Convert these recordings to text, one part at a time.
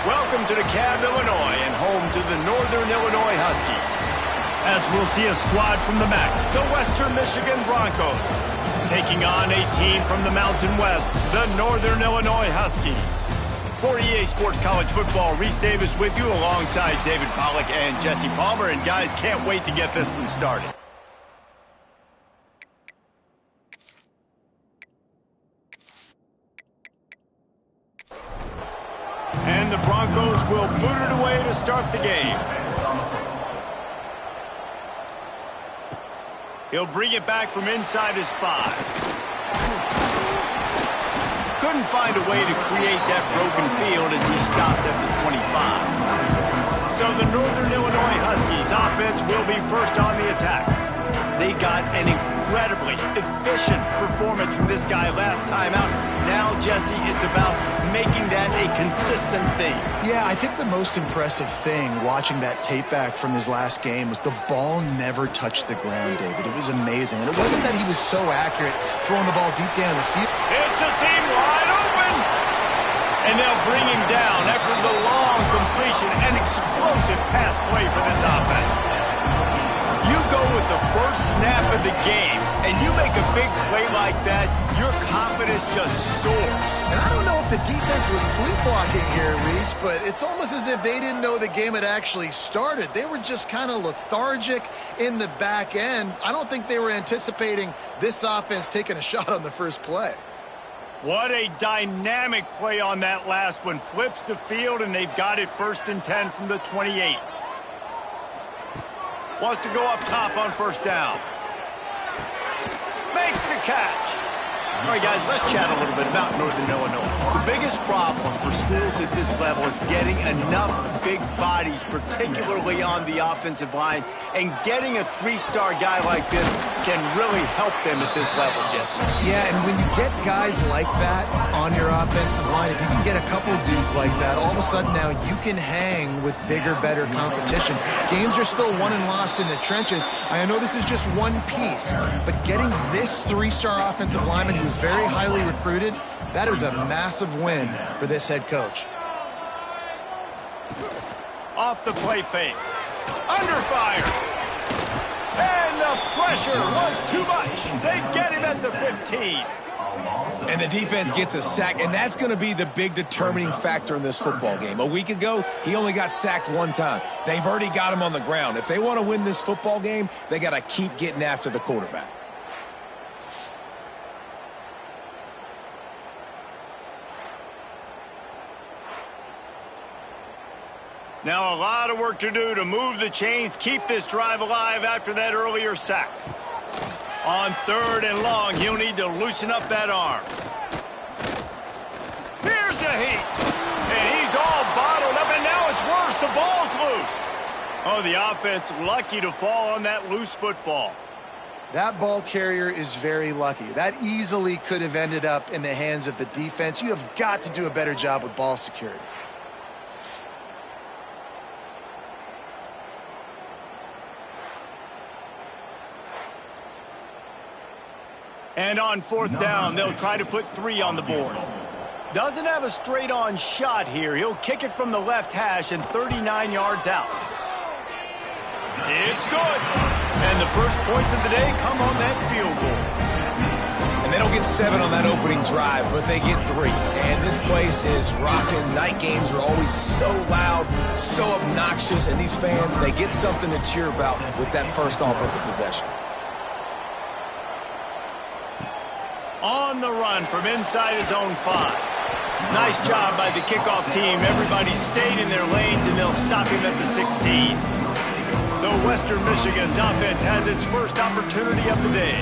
Welcome to DeKalb, Illinois, and home to the Northern Illinois Huskies. As we'll see a squad from the MAC, the Western Michigan Broncos, taking on a team from the Mountain West, the Northern Illinois Huskies. For EA Sports College Football, Reese Davis with you alongside David Pollack and Jesse Palmer. And guys, can't wait to get this one started. And the Broncos will boot it away to start the game. He'll bring it back from inside his 5. Couldn't find a way to create that broken field as he stopped at the 25. So the Northern Illinois Huskies offense will be first on the attack. They got an incredibly efficient performance from this guy last time out. Now, Jesse, it's about making that a consistent thing. Yeah, I think the most impressive thing watching that tape back from his last game was the ball never touched the ground, David. It was amazing. And it wasn't that he was so accurate throwing the ball deep down the field. It's a seam wide open. And they'll bring him down after the long completion and explosive pass play for this offense. You go with the first snap of the game, and you make a big play like that, your confidence just soars. And I don't know if the defense was sleepwalking here, Reese, but it's almost as if they didn't know the game had actually started. They were just kind of lethargic in the back end. I don't think they were anticipating this offense taking a shot on the first play. What a dynamic play on that last one. Flips the field, and they've got it 1st and 10 from the 28. Wants to go up top on first down. Makes the catch. All right, guys, let's chat a little bit about Northern Illinois. The biggest problem for schools at this level is getting enough big bodies, particularly on the offensive line, and getting a 3-star guy like this can really help them at this level, Jesse. Yeah, and when you get guys like that on your offensive line, if you can get a couple dudes like that, all of a sudden now you can hang with bigger, better competition. Games are still won and lost in the trenches. I know this is just one piece, but getting this 3-star offensive lineman who's very highly recruited, that was a massive win for this head coach. Off the play fake. Under fire. And the pressure was too much. They get him at the 15. And the defense gets a sack, and that's going to be the big determining factor in this football game. A week ago, he only got sacked 1 time. They've already got him on the ground. If they want to win this football game, they got to keep getting after the quarterback. Now a lot of work to do to move the chains, keep this drive alive after that earlier sack. On 3rd and long, he'll need to loosen up that arm. Here's a heat. And he's all bottled up, and now it's worse. The ball's loose. Oh, the offense lucky to fall on that loose football. That ball carrier is very lucky. That easily could have ended up in the hands of the defense. You have got to do a better job with ball security. And on 4th down, they'll try to put 3 on the board. Doesn't have a straight-on shot here. He'll kick it from the left hash and 39 yards out. It's good. And the first points of the day come on that field goal. And they don't get 7 on that opening drive, but they get 3. And this place is rocking. Night games are always so loud, so obnoxious, and these fans, they get something to cheer about with that first offensive possession. On the run from inside his own 5. Nice job by the kickoff team. Everybody stayed in their lanes, and they'll stop him at the 16. So Western Michigan's offense has its first opportunity of the day.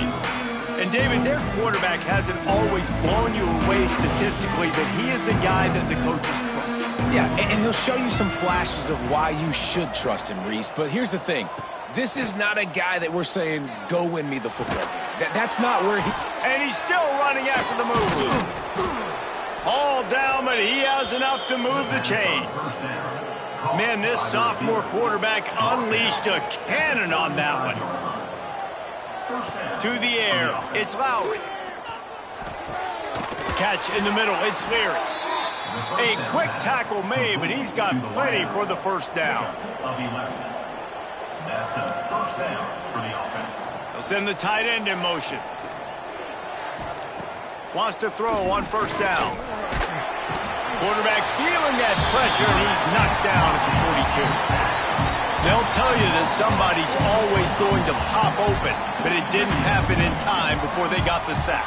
And, David, their quarterback hasn't always blown you away statistically, but he is a guy that the coaches trust. Yeah, and he'll show you some flashes of why you should trust him, Reese. But here's the thing. This is not a guy that we're saying, go win me the football game. That's not where he... And he's still running after the move. All down, but he has enough to move the chains. Man, this sophomore quarterback unleashed a cannon on that one. To the air, it's Lowry. Catch in the middle, it's Leary. A quick tackle made, but he's got plenty for the first down. That's a first down for the offense. They'll send the tight end in motion. Wants to throw on first down. Quarterback feeling that pressure, and he's knocked down at the 42. They'll tell you that somebody's always going to pop open, but it didn't happen in time before they got the sack.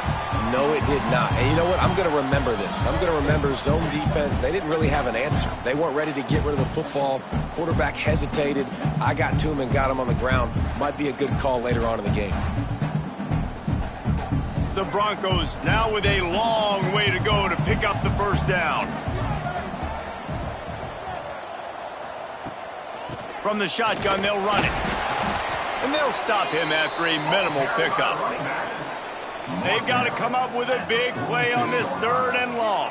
No, it did not. And you know what? I'm going to remember this. I'm going to remember zone defense. They didn't really have an answer. They weren't ready to get rid of the football. Quarterback hesitated. I got to him and got him on the ground. Might be a good call later on in the game. The Broncos now with a long way to go to pick up the first down. From the shotgun, they'll run it. And they'll stop him after a minimal pickup. They've got to come up with a big play on this third and long.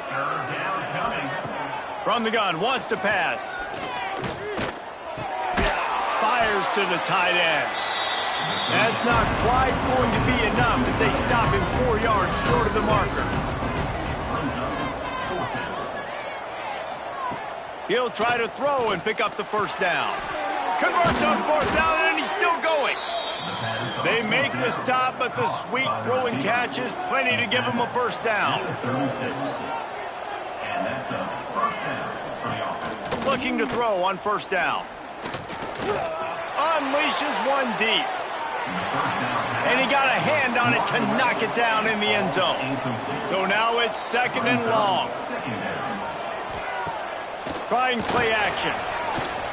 From the gun, wants to pass. Fires to the tight end. That's not quite going to be enough as they stop him 4 yards short of the marker. He'll try to throw and pick up the first down. Converts on fourth down, and he's still going. They make the stop, but the sweet throwing catch is plenty to give him a first down. Looking to throw on first down. Unleashes one deep. And he got a hand on it to knock it down in the end zone. So now it's second and long. Trying play action.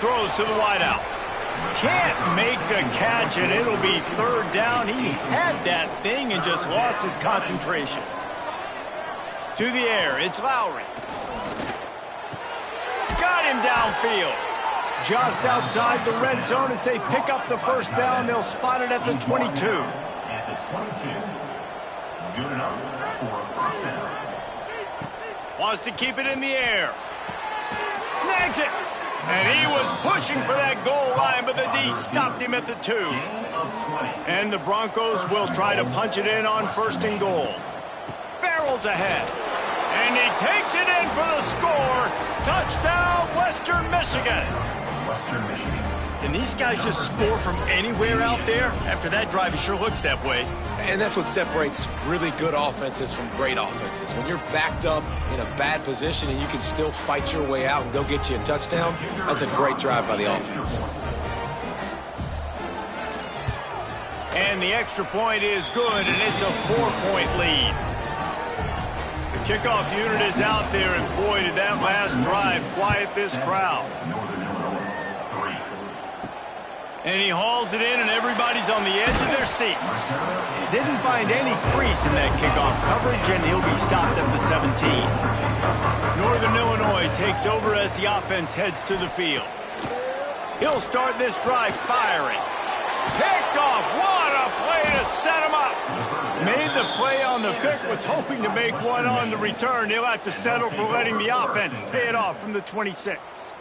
Throws to the wideout. Can't make the catch, and it'll be third down. He had that thing and just lost his concentration. To the air, it's Lowry. Got him downfield. Just outside the red zone as they pick up the first down. They'll spot it at the 22. At the 22. Good enough for a first down. Wants to keep it in the air. Snags it. And he was pushing for that goal line, but the D stopped him at the 2. And the Broncos will try to punch it in on first and goal. Barrels ahead. And he takes it in for the score. Touchdown, Western Michigan. Western Michigan. Can these guys just score from anywhere out there? After that drive, it sure looks that way. And that's what separates really good offenses from great offenses. When you're backed up in a bad position and you can still fight your way out and go get you a touchdown, that's a great drive by the offense. And the extra point is good, and it's a 4-point lead. The kickoff unit is out there, and boy, did that last drive quiet this crowd. And he hauls it in, and everybody's on the edge of their seats. Didn't find any crease in that kickoff coverage, and he'll be stopped at the 17. Northern Illinois takes over as the offense heads to the field. He'll start this drive firing. Picked off. What a play to set him up. Made the play on the pick, was hoping to make one on the return. He'll have to settle for letting the offense pay it off from the 26.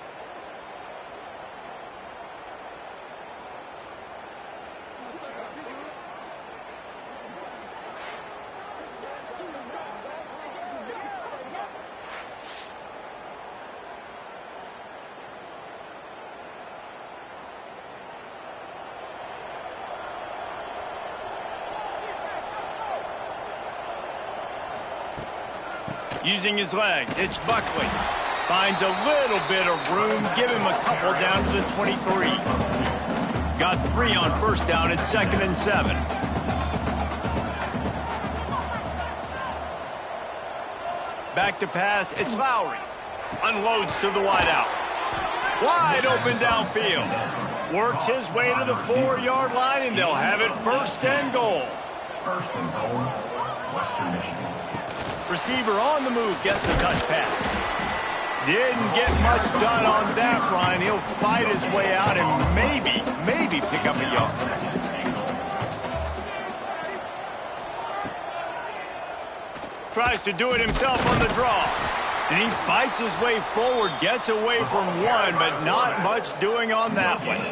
Using his legs, it's Buckley. Finds a little bit of room, give him a couple down to the 23. Got 3 on first down at 2nd and 7. Back to pass, it's Lowry. Unloads to the wideout. Wide open downfield. Works his way to the 4-yard line, and they'll have it first and goal. First and goal, Western Michigan. Receiver on the move, gets the touch pass. Didn't get much done on that run. He'll fight his way out and maybe pick up a yard. Tries to do it himself on the draw. And he fights his way forward, gets away from one, but not much doing on that one.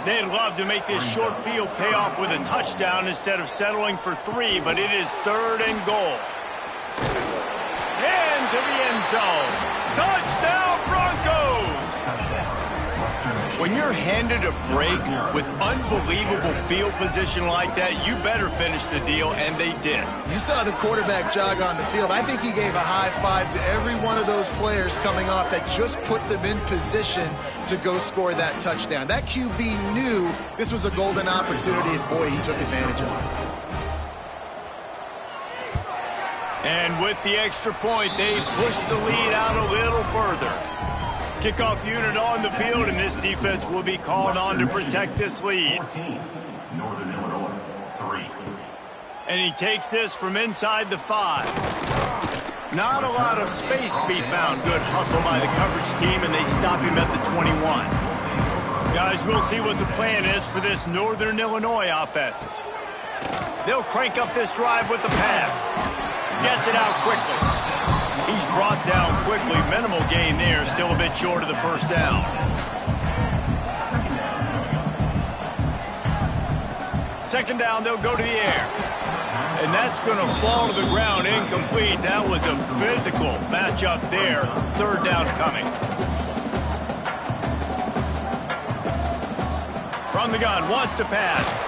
They'd love to make this short field pay off with a touchdown instead of settling for 3, but it is 3rd and goal. And to the end zone. Touchdown, Broncos! When you're handed a break with unbelievable field position like that, you better finish the deal, and they did. You saw the quarterback jog on the field. I think he gave a high five to every one of those players coming off that just put them in position to go score that touchdown. That QB knew this was a golden opportunity, and boy, he took advantage of it. And with the extra point, they pushed the lead out a little further. Kickoff unit on the field, and this defense will be called on to protect this lead. 14, Northern Illinois, 3. And he takes this from inside the 5. Not a lot of space to be found. Good hustle by the coverage team, and they stop him at the 21. Guys, we'll see what the plan is for this Northern Illinois offense. They'll crank up this drive with the pass. Gets it out quickly. He's brought down quickly. Minimal gain there. Still a bit short of the first down. Second down, they'll go to the air. And that's going to fall to the ground incomplete. That was a physical matchup there. Third down coming. From the gun, wants to pass.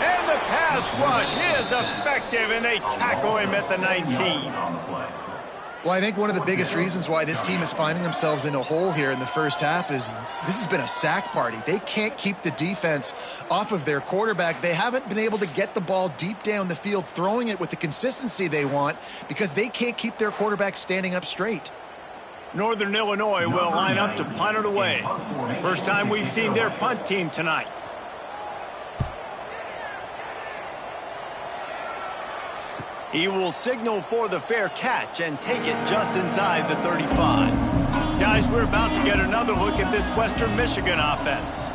And the pass rush is effective, and they tackle him at the 19. Well, I think one of the biggest reasons why this team is finding themselves in a hole here in the first half is this has been a sack party. They can't keep the defense off of their quarterback. They haven't been able to get the ball deep down the field, throwing it with the consistency they want because they can't keep their quarterback standing up straight. Northern Illinois will line up to punt it away. First time we've seen their punt team tonight. He will signal for the fair catch and take it just inside the 35. Guys, we're about to get another look at this Western Michigan offense.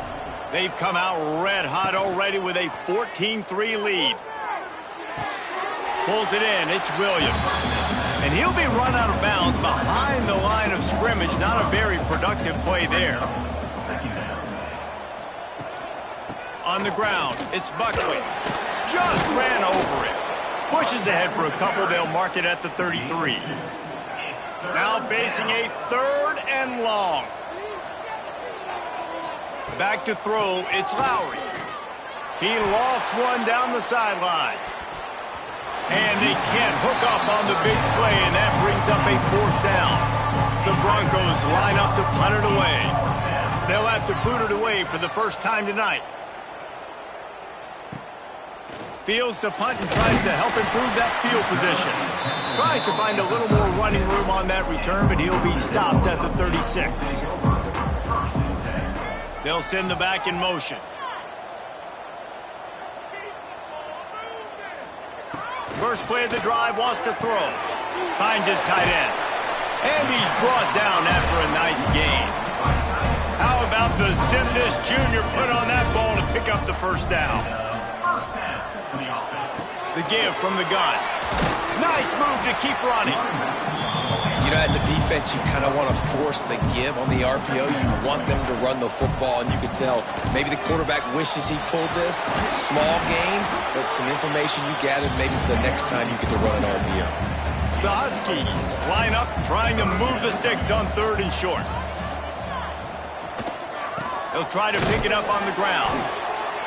They've come out red hot already with a 14-3 lead. Pulls it in, it's Williams. And he'll be run out of bounds behind the line of scrimmage. Not a very productive play there. On the ground, it's Buckley. Just ran over it. Pushes ahead for a couple. They'll mark it at the 33. Now facing a third and long. Back to throw. It's Lowry. He lofts one down the sideline. And they can't hook up on the big play, and that brings up a fourth down. The Broncos line up to punt it away. They'll have to boot it away for the first time tonight. Fields to punt and tries to help improve that field position. Tries to find a little more running room on that return, but he'll be stopped at the 36. They'll send the back in motion. First play of the drive, wants to throw. Finds his tight end. And he's brought down after a nice gain. How about the Simnis Jr. put on that ball to pick up the first down? The give from the gun. Nice move to keep running. You know, as a defense, you kind of want to force the give on the RPO. You want them to run the football, and you can tell maybe the quarterback wishes he pulled this. Small game, but some information you gathered maybe for the next time you get to run an RPO. The Huskies line up trying to move the sticks on third and short. They'll try to pick it up on the ground.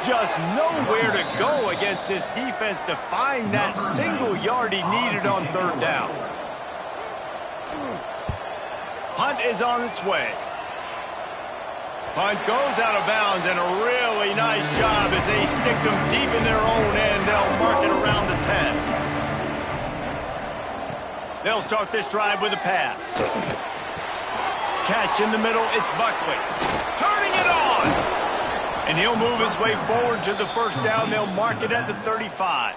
Just nowhere to go against this defense to find that single yard he needed on third down. Punt is on its way. Punt goes out of bounds, and a really nice job as they stick them deep in their own end. They'll mark it around the 10. They'll start this drive with a pass. Catch in the middle, it's Buckley. Turning it on! And he'll move his way forward to the first down. They'll mark it at the 35.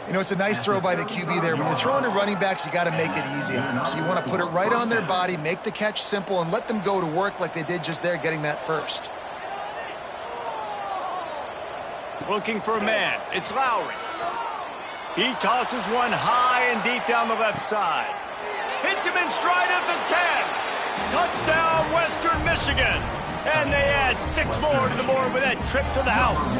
You know, it's a nice throw by the QB there. When you're throwing to running backs, you got to make it easy on them. So you want to put it right on their body, make the catch simple, and let them go to work like they did just there, getting that first. Looking for a man. It's Lowry. He tosses one high and deep down the left side. Hits him in stride at the 10. Touchdown, Western Michigan. And they add 6 more to the board with that trip to the house.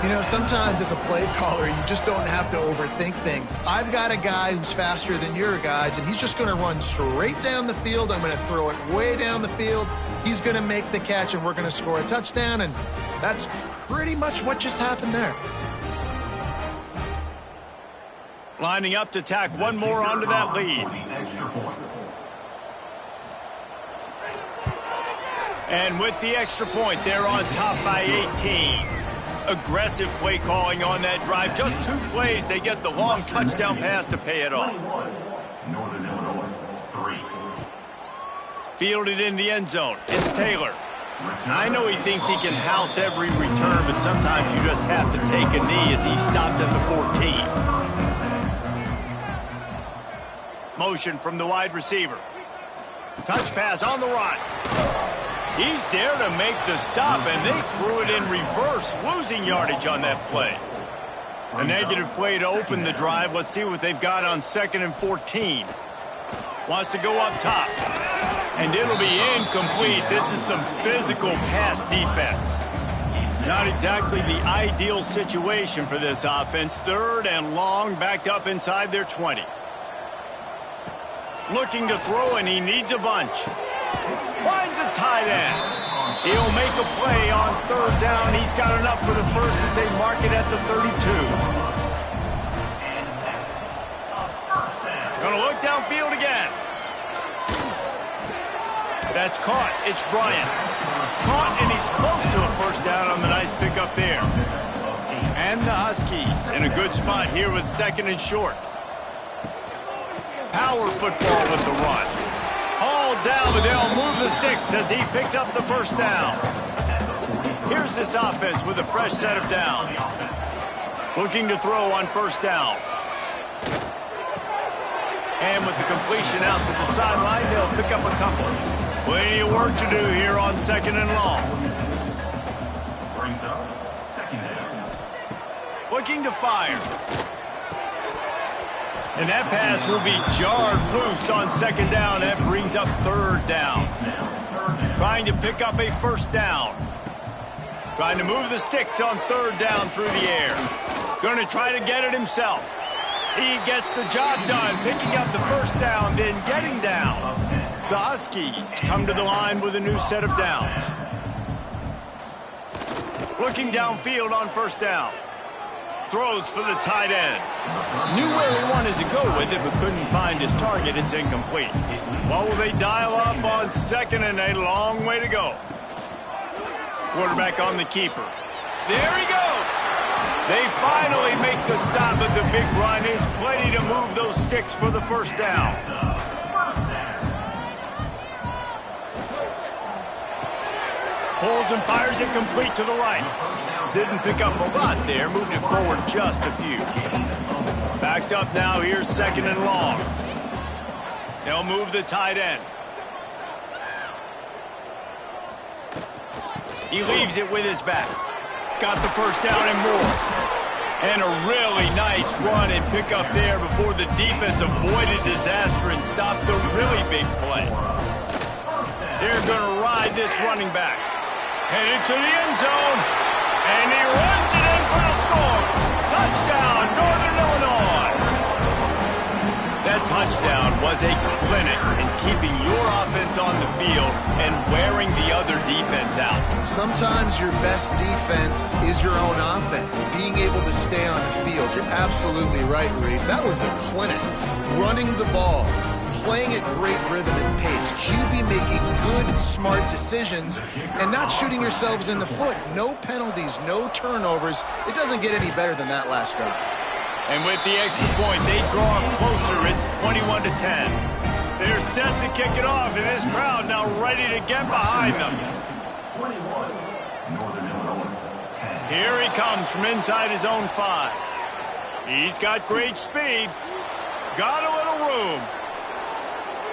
You know, sometimes as a play caller, you just don't have to overthink things. I've got a guy who's faster than your guys, and he's just going to run straight down the field. I'm going to throw it way down the field. He's going to make the catch, and we're going to score a touchdown, and that's pretty much what just happened there. Lining up to tack one more onto that lead. And with the extra point, they're on top by 18. Aggressive play calling on that drive. Just 2 plays, they get the long touchdown pass to pay it off. Northern Illinois, 3. Fielded in the end zone. It's Taylor. I know he thinks he can house every return, but sometimes you just have to take a knee as he stopped at the 14. Motion from the wide receiver. Touch pass on the run. He's there to make the stop, and they threw it in reverse, losing yardage on that play. A negative play to open the drive. Let's see what they've got on 2nd and 14. Wants to go up top. And it'll be incomplete. This is some physical pass defense. Not exactly the ideal situation for this offense. 3rd and long, backed up inside their 20. Looking to throw, and he needs a bunch. Finds a tight end. He'll make a play on 3rd down. He's got enough for the first as they mark it at the 32. Gonna look downfield again. That's caught. It's Bryant. Caught, and he's close to a first down on the nice pickup there. And the Huskies in a good spot here with 2nd and short. Power football with the run. Hauled down, but they'll move the sticks as he picks up the first down. Here's this offense with a fresh set of downs. Looking to throw on 1st down. And with the completion out to the sideline, they'll pick up a couple. Plenty of work to do here on 2nd and long. Brings up 2nd down. Looking to fire. And that pass will be jarred loose on 2nd down. That brings up 3rd down. Trying to pick up a 1st down. Trying to move the sticks on 3rd down through the air. Going to try to get it himself. He gets the job done, picking up the 1st down, then getting down. The Huskies come to the line with a new set of downs. Looking downfield on 1st down. Throws for the tight end. Knew where he wanted to go with it, but couldn't find his target. It's incomplete. Well, will they dial up on 2nd and a long way to go? Quarterback on the keeper. There he goes. They finally make the stop at the big run. There's plenty to move those sticks for the 1st down. Pulls and fires it complete to the right. Didn't pick up a lot there. Moved it forward just a few. Backed up now. Here's 2nd and long. They'll move the tight end. He leaves it with his back. Got the 1st down and more. And a really nice run and pick up there before the defense avoided disaster and stopped the really big play. They're going to ride this running back. Headed to the end zone. And he runs it in for the score. Touchdown, Northern Illinois. That touchdown was a clinic in keeping your offense on the field and wearing the other defense out. Sometimes your best defense is your own offense. Being able to stay on the field. You're absolutely right, Reese. That was a clinic. Running the ball, playing at great rhythm and pace. QB making good, smart decisions and not shooting yourselves in the foot. No penalties, no turnovers. It doesn't get any better than that last drive. And with the extra point, they draw closer. It's 21-10. They're set to kick it off, and this crowd now ready to get behind them. 21, Northern Illinois, 10. Here he comes from inside his own 5. He's got great speed. Got a little room.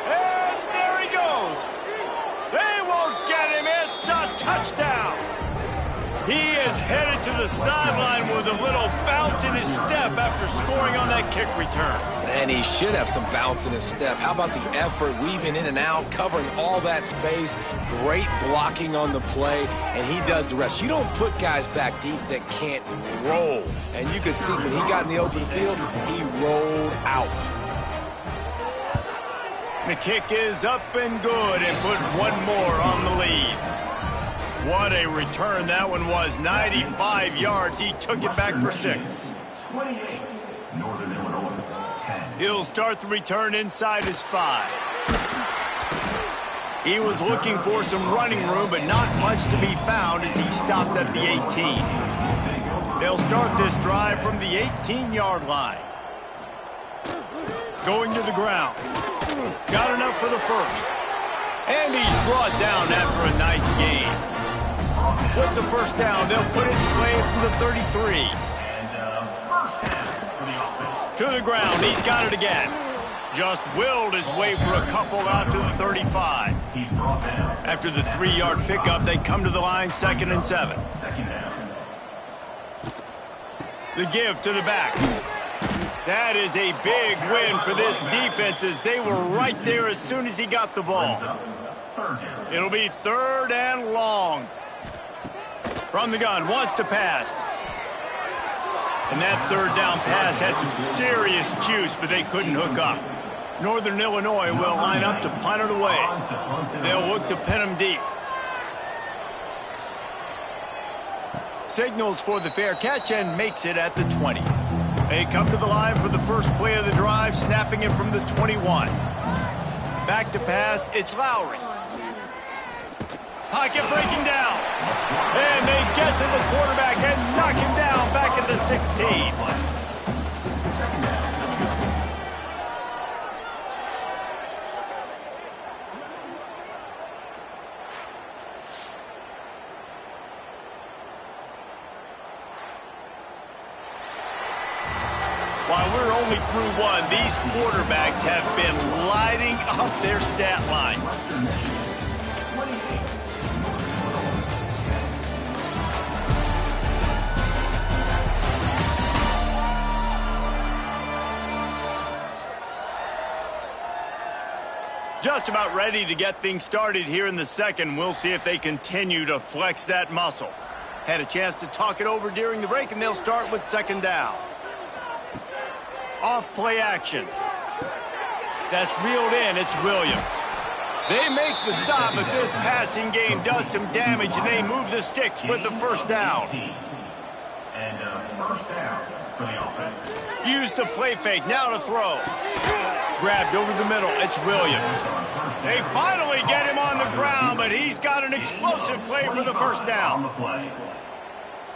And there he goes. They won't get him. It's a touchdown. He is headed to the sideline with a little bounce in his step after scoring on that kick return. And he should have some bounce in his step. How about the effort, weaving in and out, covering all that space, great blocking on the play, and he does the rest. You don't put guys back deep that can't roll. And you could see when he got in the open field, he rolled out. The kick is up and good and put one more on the lead. What a return that one was. 95 yards. He took it back for 6. 28, Northern Illinois, 10. He'll start the return inside his 5. He was looking for some running room, but not much to be found as he stopped at the 18. They'll start this drive from the 18-yard line. Going to the ground. Got enough for the first. And he's brought down after a nice gain. With the first down, they'll put it in play from the 33. And first down for the offense. To the ground, he's got it again. Just willed his way for a couple out to the 35. He's brought down. After the 3-yard pickup, they come to the line, 2nd and 7. Second down. The give to the back. That is a big win for this defense as they were right there as soon as he got the ball. Third down. It'll be 3rd and long. From the gun, wants to pass. And that 3rd down pass had some serious juice, but they couldn't hook up. Northern Illinois will line up to punt it away. They'll look to pin him deep. Signals for the fair catch and makes it at the 20. They come to the line for the first play of the drive, snapping it from the 21. Back to pass, it's Lowry. Pocket breaking down. And they get to the quarterback and knock him down back at the 16. While we're only through one, these quarterbacks have been lighting up their stat line. Just about ready to get things started here in the second. We'll see if they continue to flex that muscle. Had a chance to talk it over during the break, and they'll start with 2nd down. Off play action. That's reeled in. It's Williams. They make the stop, but this passing game does some damage, and they move the sticks with the first down. And first down for the offense. Use the play fake. Now to throw. Grabbed over the middle. It's Williams. They finally get him on the ground, but he's got an explosive play for the first down.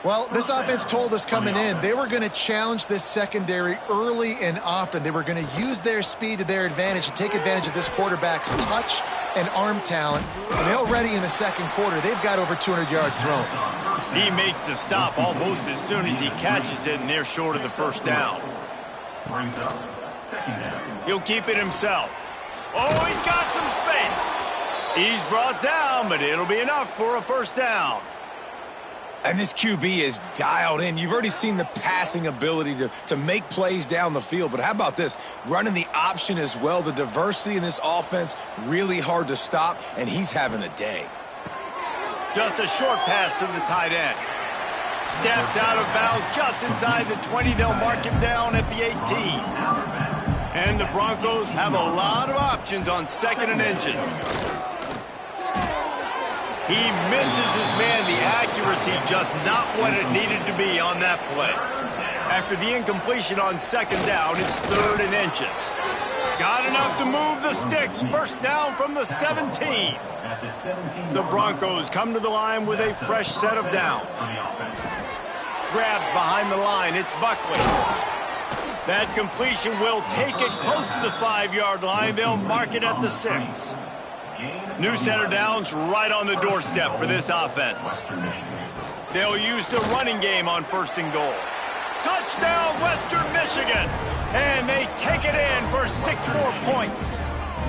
Well, this offense told us coming in they were going to challenge this secondary early and often. They were going to use their speed to their advantage and take advantage of this quarterback's touch and arm talent. And already in the second quarter, they've got over 200 yards thrown. He makes the stop almost as soon as he catches it, and they're short of the first down. Brings up 2nd down. He'll keep it himself. Oh, he's got some space. He's brought down, but it'll be enough for a first down. And this QB is dialed in. You've already seen the passing ability to make plays down the field. But how about this? Running the option as well. The diversity in this offense, really hard to stop, and he's having a day. Just a short pass to the tight end. Steps out of bounds just inside the 20. They'll mark him down at the 18. And the Broncos have a lot of options on 2nd and inches. He misses his man. The accuracy just not what it needed to be on that play. After the incompletion on 2nd down, it's 3rd and inches. Got enough to move the sticks. First down from the 17. The Broncos come to the line with a fresh set of downs. Grabbed behind the line. It's Buckley. That completion will take it close to the 5-yard line. They'll mark it at the 6. New set of downs right on the doorstep for this offense. They'll use the running game on 1st and goal. Touchdown, Western Michigan. And they take it in for 6 more points.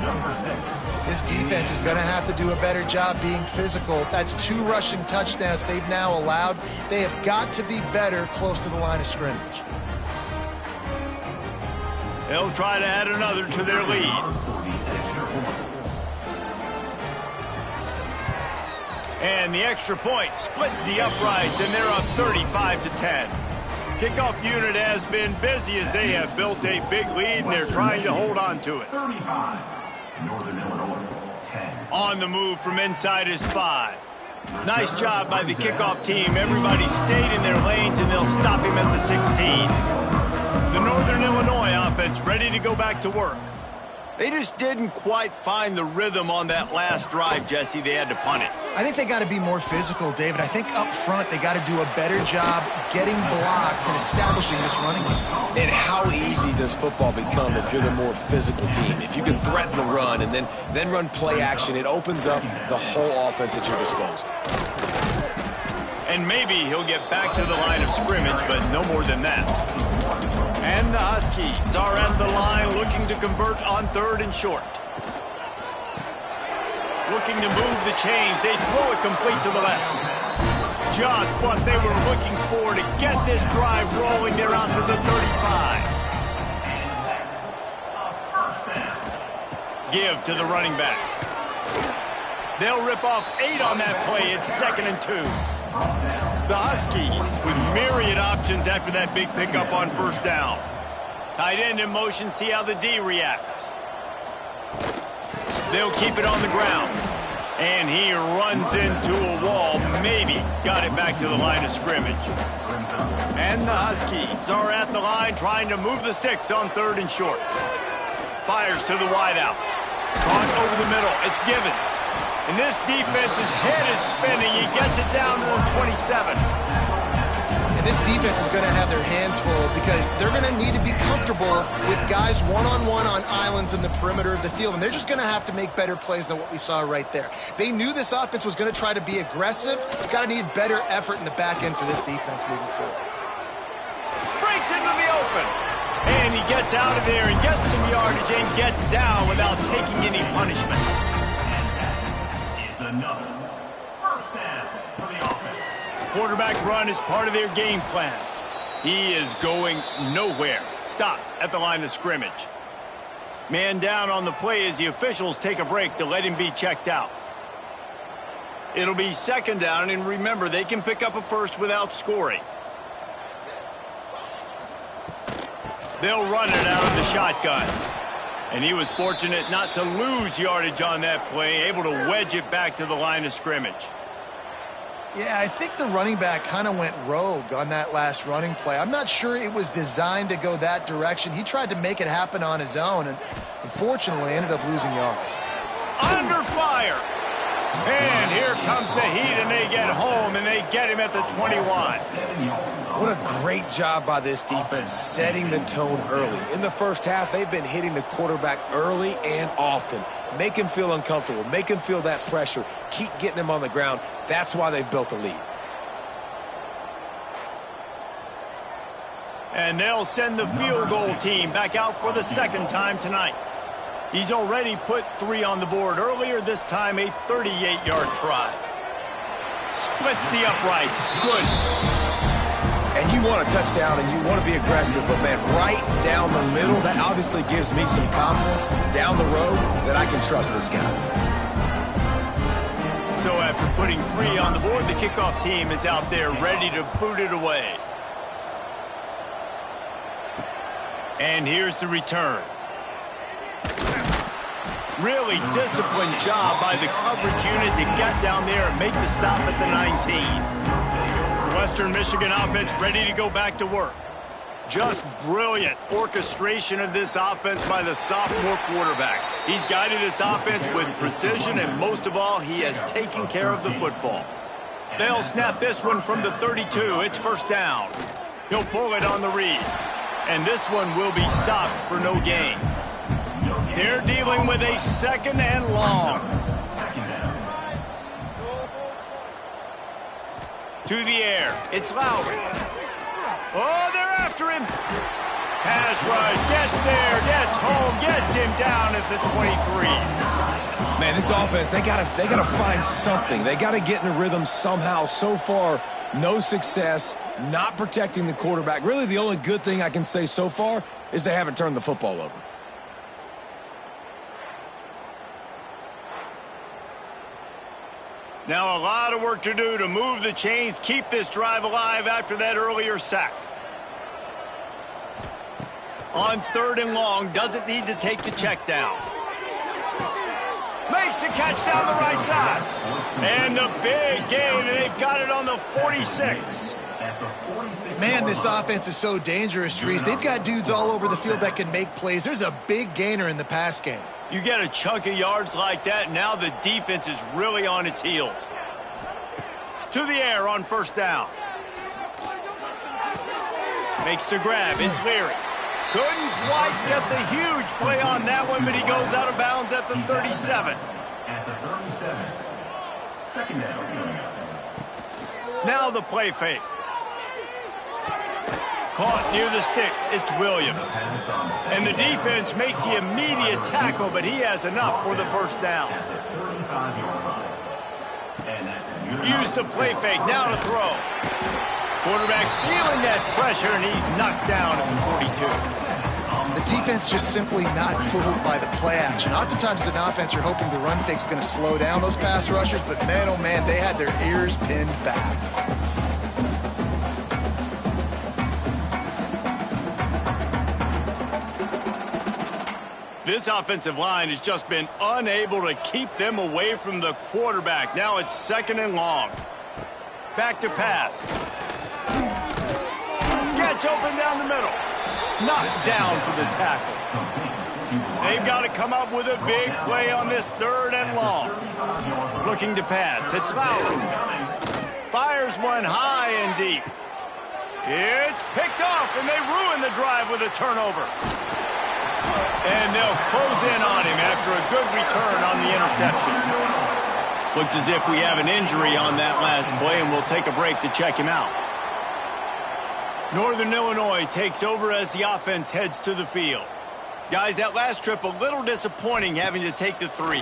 Number 6. This defense is going to have to do a better job being physical. That's 2 rushing touchdowns they've now allowed. They have got to be better close to the line of scrimmage. They'll try to add another to their lead. And the extra point splits the uprights, and they're up 35-10. Kickoff unit has been busy as they have built a big lead, and they're trying to hold on to it. 35, Northern Illinois, 10. On the move from inside is 5. Nice job by the kickoff team. Everybody stayed in their lanes, and they'll stop him at the 16. The Northern Illinois offense ready to go back to work. They just didn't quite find the rhythm on that last drive, Jesse. They had to punt it. I think they got to be more physical, David. I think up front they got to do a better job getting blocks and establishing this running game. And how easy does football become if you're the more physical team? If you can threaten the run and then run play action, it opens up the whole offense at your disposal. And maybe he'll get back to the line of scrimmage, but no more than that. And the Huskies are at the line looking to convert on 3rd and short. Looking to move the chains. They throw it complete to the left. Just what they were looking for to get this drive rolling. They're out to the 35. Give to the running back. They'll rip off 8 on that play. It's 2nd and 2. The Huskies with myriad options after that big pickup on 1st down. Tight end in motion, see how the D reacts. They'll keep it on the ground. And he runs into a wall. Maybe got it back to the line of scrimmage. And the Huskies are at the line trying to move the sticks on 3rd and short. Fires to the wideout. Caught over the middle. It's Givens. And this defense's head is spinning. He gets it down to the 27. And this defense is going to have their hands full because they're going to need to be comfortable with guys one-on-one on islands in the perimeter of the field. And they're just going to have to make better plays than what we saw right there. They knew this offense was going to try to be aggressive. You've got to need better effort in the back end for this defense moving forward. Breaks into the open. And he gets out of there and gets some yardage and gets down without taking any punishment. Another 1st down for the offense. Quarterback run is part of their game plan. He is going nowhere. Stop at the line of scrimmage. Man down on the play as the officials take a break to let him be checked out. It'll be 2nd down, and remember, they can pick up a first without scoring. They'll run it out of the shotgun. And he was fortunate not to lose yardage on that play, able to wedge it back to the line of scrimmage. Yeah, I think the running back kind of went rogue on that last running play. I'm not sure it was designed to go that direction. He tried to make it happen on his own, and unfortunately ended up losing yards. Under fire. And here comes the heat, and they get home, and they get him at the 21. What a great job by this defense setting the tone early. In the first half, they've been hitting the quarterback early and often. Make him feel uncomfortable. Make him feel that pressure. Keep getting him on the ground. That's why they've built a lead. And they'll send the field goal team back out for the 2nd time tonight. He's already put 3 on the board earlier, this time a 38-yard try. Splits the uprights. Good. And you want a touchdown and you want to be aggressive, but man, right down the middle, that obviously gives me some confidence down the road that I can trust this guy. So after putting 3 on the board, the kickoff team is out there ready to boot it away. And here's the return. Really disciplined job by the coverage unit to get down there and make the stop at the 19. Western Michigan offense ready to go back to work. Just brilliant orchestration of this offense by the sophomore quarterback. He's guided this offense with precision, and most of all, he has taken care of the football. They'll snap this one from the 32. It's 1st down. He'll pull it on the read. And this one will be stopped for no gain. They're dealing with a 2nd and long. To the air. It's Lowry. Oh, they're after him. Pass rush, gets there, gets home, gets him down at the 23. Man, this offense, they gotta find something. They gotta get in a rhythm somehow. So far, no success, not protecting the quarterback. Really, the only good thing I can say so far is they haven't turned the football over. Now a lot of work to do to move the chains, keep this drive alive after that earlier sack. On 3rd and long, doesn't need to take the check down. Makes the catch down the right side. And the big gain, and they've got it on the 46. Man, this offense is so dangerous, Reese. They've got dudes all over the field that can make plays. There's a big gainer in the pass game. You get a chunk of yards like that, now the defense is really on its heels. To the air on 1st down. Makes the grab, it's Leary. Couldn't quite get the huge play on that one, but he goes out of bounds at the 37. At the 37. Second down. Now the play fake. Caught near the sticks, it's Williams. And the defense makes the immediate tackle, but he has enough for the 1st down. Use the play fake, now to throw. Quarterback feeling that pressure, and he's knocked down at the 42. The defense just simply not fooled by the play action. Oftentimes as an offense, you're hoping the run fake's going to slow down those pass rushers, but man, oh man, they had their ears pinned back. This offensive line has just been unable to keep them away from the quarterback. Now it's 2nd and long. Back to pass. Gets open down the middle. Knocked down for the tackle. They've got to come up with a big play on this 3rd and long. Looking to pass. It's Lowry. Fires one high and deep. It's picked off, and they ruin the drive with a turnover. And they'll close in on him after a good return on the interception. Looks as if we have an injury on that last play, and we'll take a break to check him out. Northern Illinois takes over as the offense heads to the field. Guys, that last trip a little disappointing having to take the 3.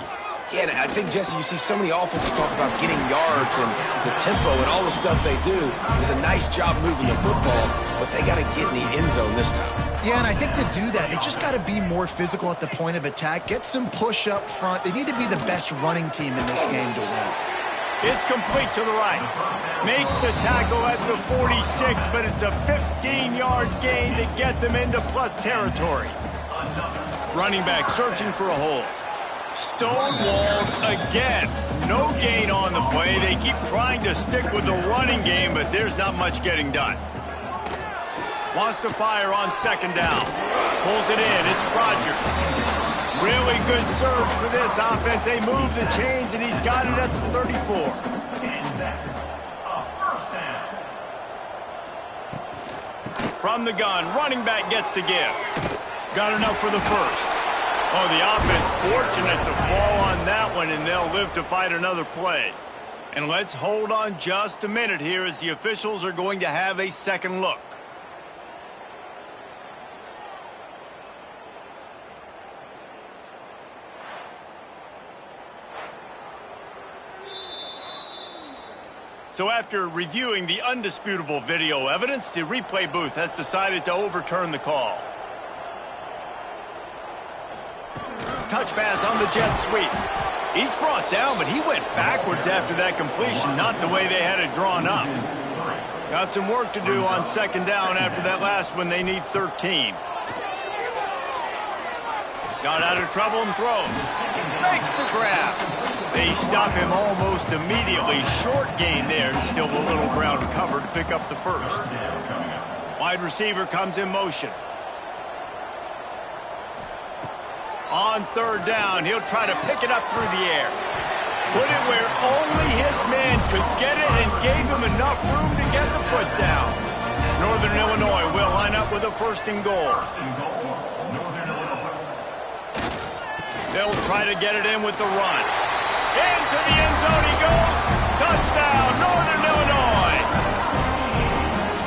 Yeah, I think, Jesse, you see so many offenses talk about getting yards and the tempo and all the stuff they do. It was a nice job moving the football, but they got to get in the end zone this time. Yeah, and I think to do that, they just got to be more physical at the point of attack, get some push up front. They need to be the best running team in this game to win. It's complete to the right. Makes the tackle at the 46, but it's a 15-yard gain to get them into plus territory. Running back searching for a hole. Stonewalled again. No gain on the play. They keep trying to stick with the running game, but there's not much getting done. Wants to fire on 2nd down. Pulls it in. It's Rodgers. Really good surge for this offense. They move the chains, and he's got it at the 34. And that's a 1st down. From the gun, running back gets to give. Got enough for the 1st. Oh, the offense fortunate to fall on that one, and they'll live to fight another play. And let's hold on just a minute here as the officials are going to have a second look. So after reviewing the undisputable video evidence, the replay booth has decided to overturn the call. Touch pass on the jet sweep. He's brought down, but he went backwards after that completion, not the way they had it drawn up. Got some work to do on 2nd down after that last one. They need 13. Got out of trouble and throws. Makes the grab. They stop him almost immediately. Short gain there, and still a little ground to cover to pick up the 1st. Wide receiver comes in motion. On 3rd down, he'll try to pick it up through the air. Put it where only his man could get it and gave him enough room to get the foot down. Northern Illinois will line up with a 1st and goal. They'll try to get it in with the run. Into the end zone he goes. Touchdown, Northern Illinois.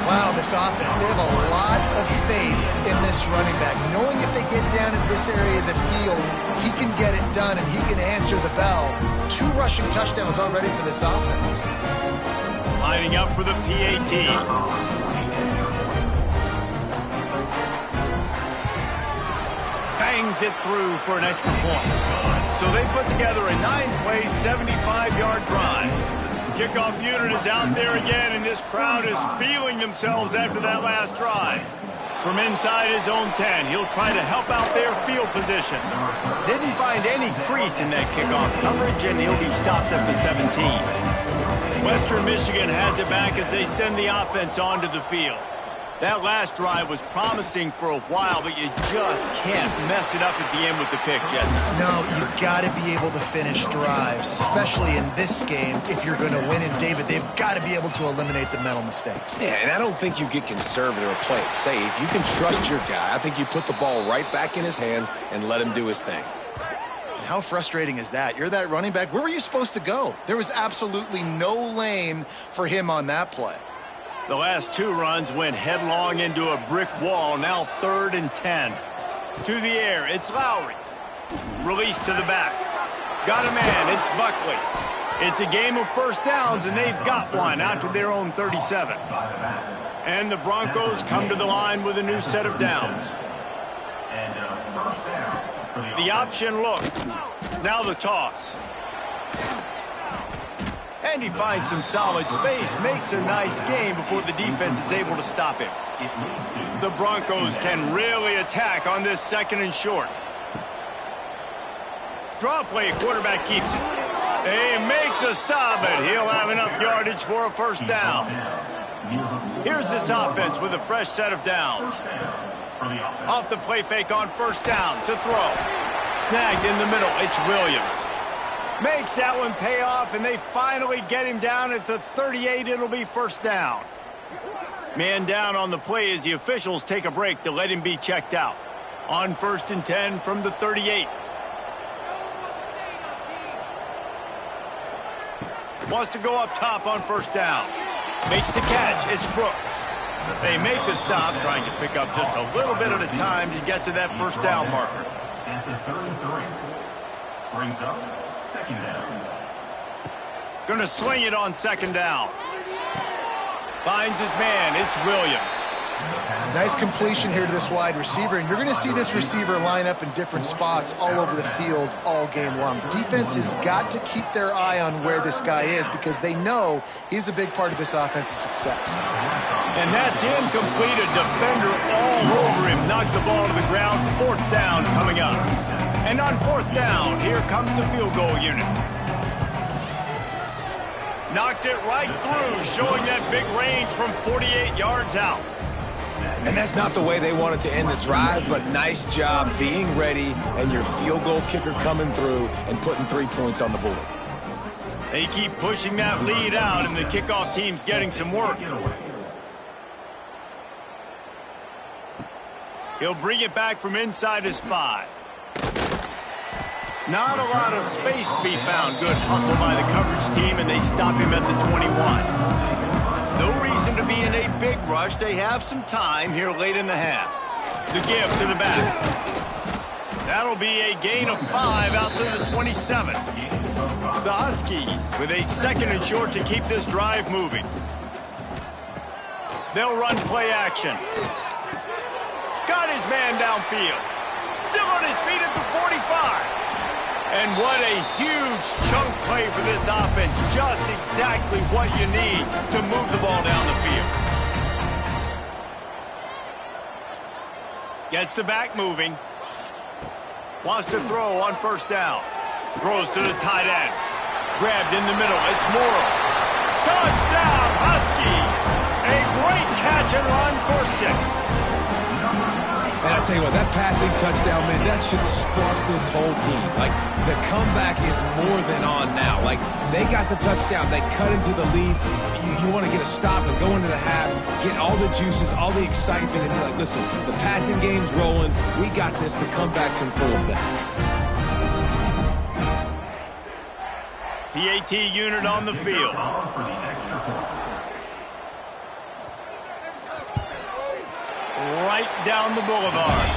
Wow, this offense, they have a lot of faith in on this running back, knowing if they get down in this area of the field, he can get it done and he can answer the bell. 2 rushing touchdowns already for this offense. Lining up for the PAT. Bangs it through for an extra point. So they put together a 9-play, 75-yard drive. Kickoff unit is out there again, and this crowd is feeling themselves after that last drive. From inside his own 10, he'll try to help out their field position. Didn't find any crease in that kickoff coverage, and he'll be stopped at the 17. Western Michigan has it back as they send the offense onto the field. That last drive was promising for a while, but you just can't mess it up at the end with the pick, Jesse. No, you've got to be able to finish drives, especially in this game if you're going to win. And, David, they've got to be able to eliminate the mental mistakes. Yeah, and I don't think you get conservative or play it safe. You can trust your guy. I think you put the ball right back in his hands and let him do his thing. How frustrating is that? You're that running back. Where were you supposed to go? There was absolutely no lane for him on that play. The last 2 runs went headlong into a brick wall. Now 3rd and 10. To the air, it's Lowry. Release to the back. Got a man, it's Buckley. It's a game of first downs, and they've got one out to their own 37. And the Broncos come to the line with a new set of downs. The option look. Now the toss. And he finds some solid space, makes a nice gain before the defense is able to stop him. The Broncos can really attack on this 2nd and short. Draw play, quarterback keeps it. They make the stop, but he'll have enough yardage for a first down. Here's this offense with a fresh set of downs. Off the play fake on first down to throw. Snagged in the middle, it's Williams. Makes that one pay off, and they finally get him down at the 38. It'll be first down. Man down on the play as the officials take a break to let him be checked out. On 1st and 10 from the 38. Wants to go up top on first down. Makes the catch. It's Brooks. They make the stop, trying to pick up just a little bit at a time to get to that first down marker. At the 33. Brings up 2nd down. Going to swing it on 2nd down. Finds his man. It's Williams. Nice completion here to this wide receiver, and you're going to see this receiver line up in different spots all over the field all game long. Defense has got to keep their eye on where this guy is because they know he's a big part of this offense's success. And that's incomplete. A defender all over him. Knocked the ball to the ground. 4th down coming up. And on 4th down, here comes the field goal unit. Knocked it right through, showing that big range from 48 yards out. And that's not the way they wanted to end the drive, but nice job being ready and your field goal kicker coming through and putting 3 points on the board. They keep pushing that lead out, and the kickoff team's getting some work. He'll bring it back from inside his 5. Not a lot of space to be found. Good hustle by the coverage team, and they stop him at the 21. No reason to be in a big rush. They have some time here late in the half. The give to the back. That'll be a gain of 5 out to the 27. The Huskies with a 2nd and short to keep this drive moving. They'll run play action. Got his man downfield. Still on his feet at the 45. And what a huge chunk play for this offense. Just exactly what you need to move the ball down the field. Gets the back moving. Wants to throw on first down. Throws to the tight end. Grabbed in the middle. It's Morrow. Touchdown, Huskies. A great catch and run for 6. And I tell you what, that passing touchdown, man, that should spark this whole team. Like, the comeback is more than on now. Like, they got the touchdown. They cut into the lead. You want to get a stop and go into the half, get all the juices, all the excitement, and be like, listen, the passing game's rolling. We got this. The comeback's in full effect. PAT unit on the field. right down the boulevard.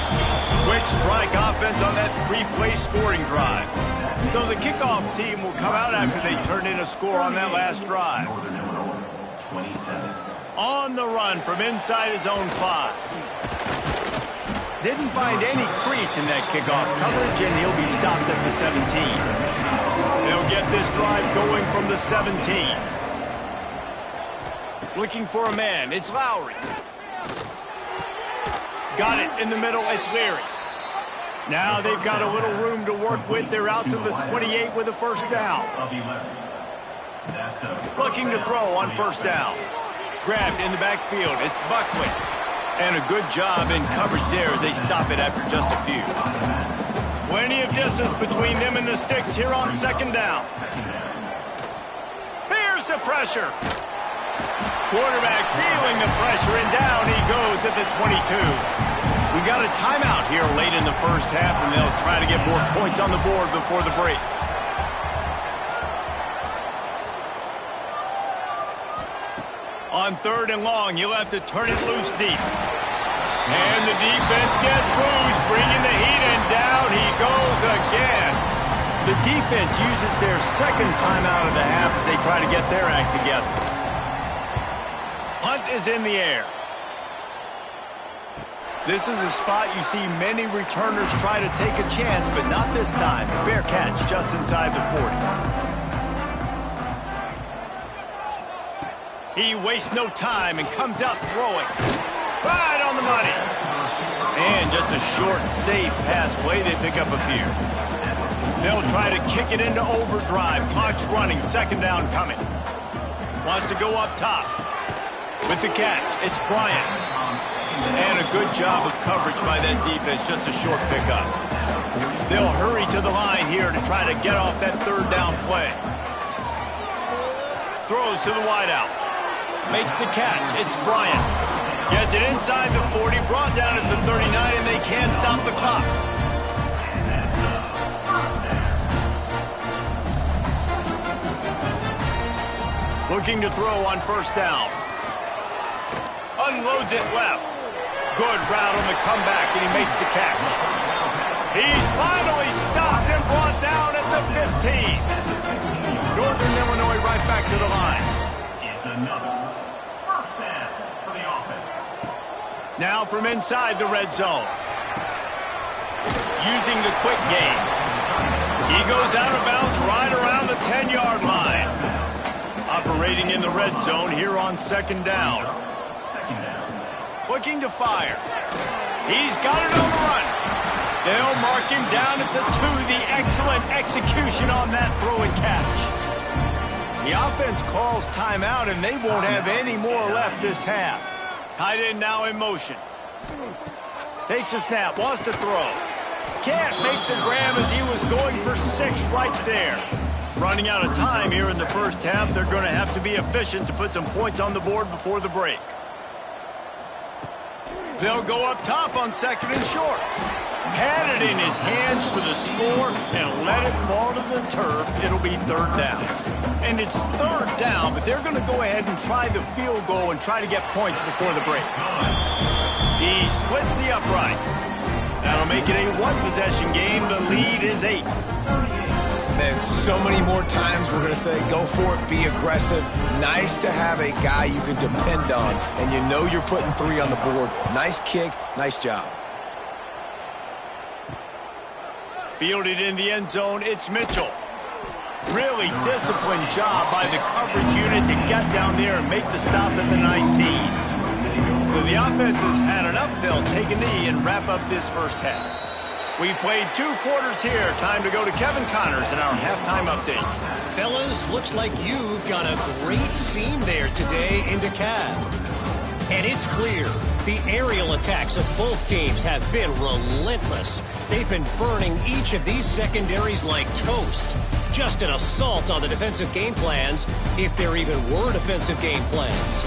Quick strike offense on that three-play scoring drive. So the kickoff team will come out after they turn in a score on that last drive. Northern Illinois, 27. On the run from inside his own 5. Didn't find any crease in that kickoff coverage, and he'll be stopped at the 17. They'll get this drive going from the 17. Looking for a man. It's Lowry. Got it in the middle. It's Leary. Now they've got a little room to work with. They're out to the 28 with a first down. Looking to throw on first down. Grabbed in the backfield. It's Buckley. And a good job in coverage there as they stop it after just a few. Plenty of distance between them and the sticks here on second down. Here's the pressure. Quarterback feeling the pressure, and down he goes at the 22. We got a timeout here late in the first half, and they'll try to get more points on the board before the break. On 3rd and long, you'll have to turn it loose deep. And the defense gets loose, bringing the heat, and down he goes again. The defense uses their second timeout of the half as they try to get their act together. Punt is in the air. This is a spot you see many returners try to take a chance, but not this time. Fair catch just inside the 40. He wastes no time and comes out throwing. Right on the money. And just a short, safe pass play. They pick up a few. They'll try to kick it into overdrive. Clock's running. Second down coming. Wants to go up top. With the catch, it's Bryant. And a good job of coverage by that defense. Just a short pickup. They'll hurry to the line here to try to get off that third down play. Throws to the wideout. Makes the catch. It's Bryant. Gets it inside the 40, brought down at the 39, and they can't stop the clock. Looking to throw on first down. Unloads it left. Good route on the comeback, and he makes the catch. He's finally stopped and brought down at the 15. Northern Illinois right back to the line. It's another first down for the offense. Now from inside the red zone. Using the quick game. He goes out of bounds right around the 10-yard line. Operating in the red zone here on second down. Looking to fire. He's got it on the run. They'll mark him down at the 2. The excellent execution on that throw and catch. The offense calls timeout, and they won't have any more left this half. Tight end now in motion. Takes a snap, wants to throw. Can't make the grab as he was going for 6 right there. Running out of time here in the first half. They're going to have to be efficient to put some points on the board before the break. They'll go up top on second and short. Had it in his hands for the score and let it fall to the turf. It'll be third down. And it's third down, but they're going to go ahead and try the field goal and try to get points before the break. He splits the uprights. That'll make it a one-possession game. The lead is 8. And so many more times we're going to say, go for it, be aggressive. Nice to have a guy you can depend on, and you know you're putting 3 on the board. Nice kick, nice job. Fielded in the end zone, it's Mitchell. Really disciplined job by the coverage unit to get down there and make the stop at the 19. When the offense has had enough, they'll take a knee and wrap up this first half. We've played 2 quarters here. Time to go to Kevin Connors in our halftime update. Fellas, looks like you've got a great seam there today in DeKalb. And it's clear the aerial attacks of both teams have been relentless. They've been burning each of these secondaries like toast. Just an assault on the defensive game plans, if there even were defensive game plans.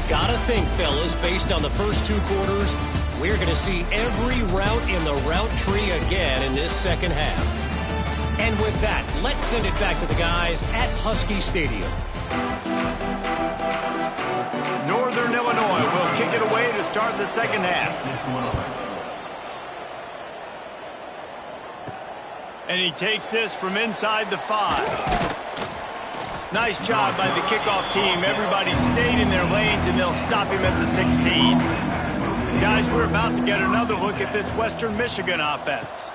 Gotta think, fellas, based on the first 2 quarters, we're going to see every route in the route tree again in this second half. And with that, let's send it back to the guys at Husky Stadium. Northern Illinois will kick it away to start start the second half. And he takes this from inside the 5. Nice job by the kickoff team. Everybody stayed in their lanes, and they'll stop him at the 16. Guys, we're about to get another look at this Western Michigan offense.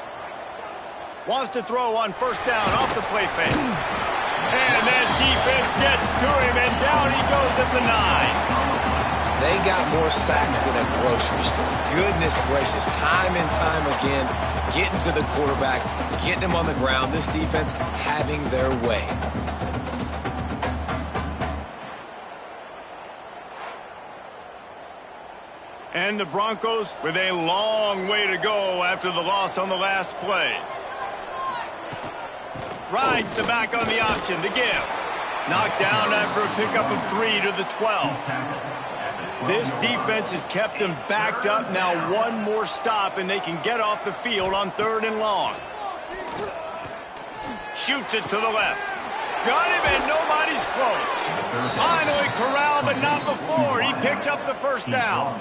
Wants to throw on first down off the play fake. And that defense gets to him, and down he goes at the 9. They got more sacks than a grocery store. Goodness gracious, time and time again, getting to the quarterback, getting him on the ground. This defense having their way. And the Broncos with a long way to go after the loss on the last play. Rides the back on the option, the give. Knocked down after a pickup of 3 to the 12. This defense has kept them backed up. Now one more stop, and they can get off the field on 3rd and long. Shoots it to the left. Got him, and nobody's close. Finally corralled, but not before. He picks up the first down.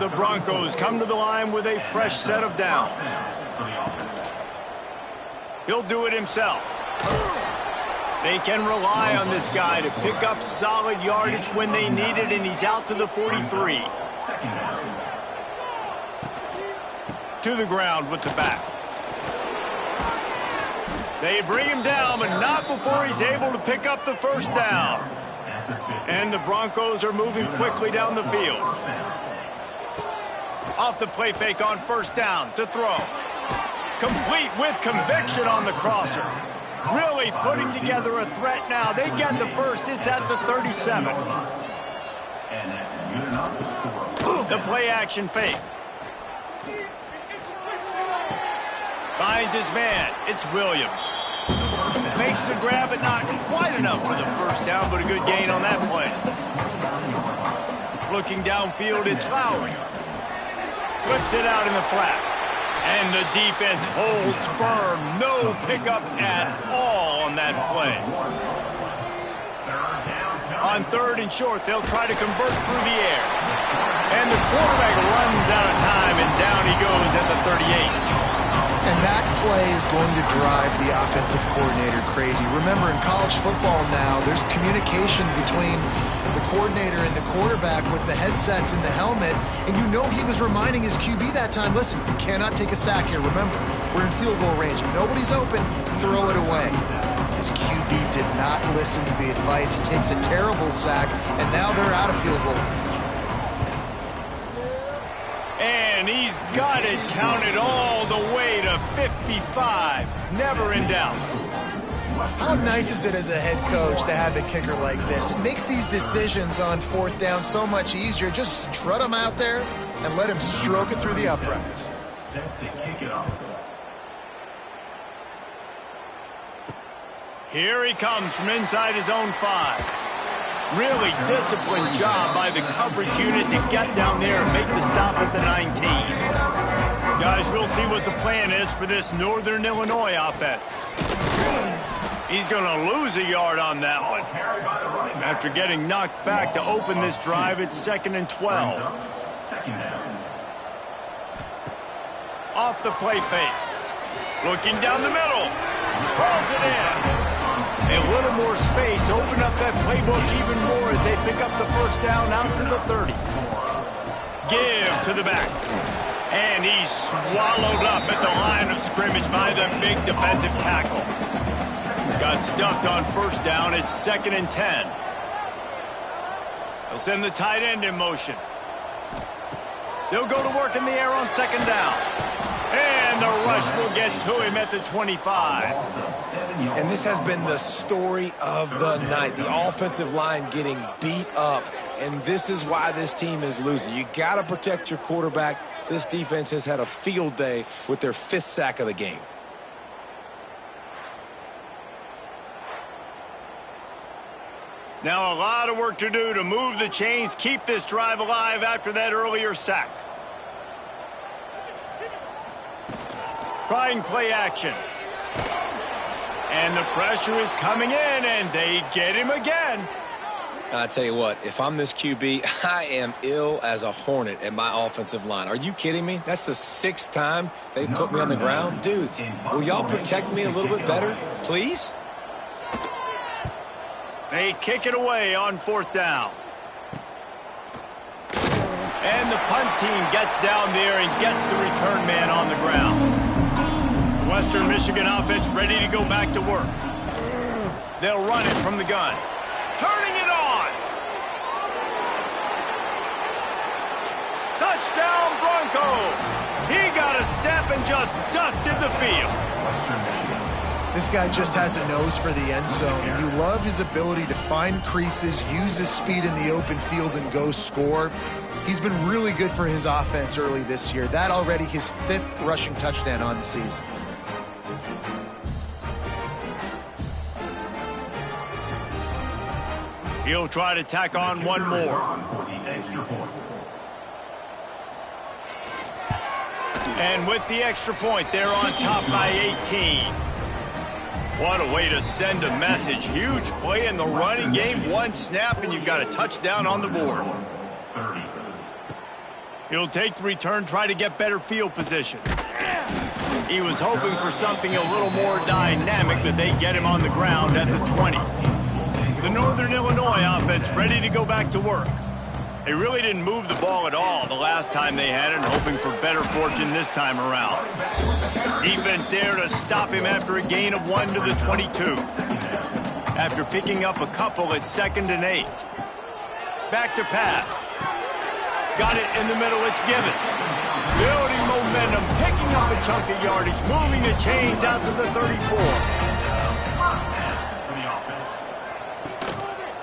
The Broncos come to the line with a fresh set of downs. He'll do it himself. They can rely on this guy to pick up solid yardage when they need it, and he's out to the 43. To the ground with the back. They bring him down, but not before he's able to pick up the first down. And the Broncos are moving quickly down the field. Off the play fake on first down to throw. Complete with conviction on the crosser. Really putting together a threat now. They get the first. It's at the 37. The play action fake. Finds his man. It's Williams. Makes the grab, but not quite enough for the first down, but a good gain on that play. Looking downfield, it's Lowry. Flips it out in the flat. And the defense holds firm. No pickup at all on that play. On 3rd and short, they'll try to convert through the air. And the quarterback runs out of time, and down he goes at the 38. And that play is going to drive the offensive coordinator crazy. Remember, in college football now, there's communication between the coordinator and the quarterback with the headsets and the helmet, and you know he was reminding his QB that time, listen, you cannot take a sack here. Remember, we're in field goal range. If nobody's open, throw it away. His QB did not listen to the advice. He takes a terrible sack, and now they're out of field goal range. And he's got it counted all the way to 55. Never in doubt. How nice is it as a head coach to have a kicker like this? It makes these decisions on 4th down so much easier. Just strut him out there and let him stroke it through the uprights. Set to kick it off. Here he comes from inside his own 5. Really disciplined job by the coverage unit to get down there and make the stop at the 19. Guys, we'll see what the plan is for this Northern Illinois offense. He's going to lose a yard on that one. After getting knocked back to open this drive, it's 2nd and 12. Off the play fake. Looking down the middle. Pulls it in. A little more space, open up that playbook even more as they pick up the first down out to the 30. Give to the back. And he's swallowed up at the line of scrimmage by the big defensive tackle. Got stuffed on first down. It's 2nd and 10. They'll send the tight end in motion. They'll go to work in the air on 2nd down. And the rush will get to him at the 25. And this has been the story of the night. The offensive line getting beat up. And this is why this team is losing. You got to protect your quarterback. This defense has had a field day with their 5th sack of the game. Now a lot of work to do to move the chains, keep this drive alive after that earlier sack. Trying play action. And the pressure is coming in, and they get him again. I tell you what, if I'm this QB, I am ill as a hornet at my offensive line. Are you kidding me? That's the 6th time they've put me on the ground. Dudes, will y'all protect me a little bit better, please? They kick it away on 4th down. And the punt team gets down there and gets the return man on the ground. The Western Michigan offense ready to go back to work. They'll run it from the gun. Turning it on. Touchdown Broncos. He got a step and just dusted the field. This guy just has a nose for the end zone. You love his ability to find creases, use his speed in the open field, and go score. He's been really good for his offense early this year. That already his 5th rushing touchdown on the season. He'll try to tack on one more. And with the extra point, they're on top by 18. What a way to send a message. Huge play in the running game. 1 snap, and you've got a touchdown on the board. He'll take the return, try to get better field position. He was hoping for something a little more dynamic, but they get him on the ground at the 20. The Northern Illinois offense ready to go back to work. They really didn't move the ball at all the last time they had it, hoping for better fortune this time around. Defense there to stop him after a gain of 1 to the 22. After picking up a couple at 2nd and 8. Back to pass. Got it in the middle, it's Gibbons. Building momentum, picking up a chunk of yardage, moving the chains out to the 34.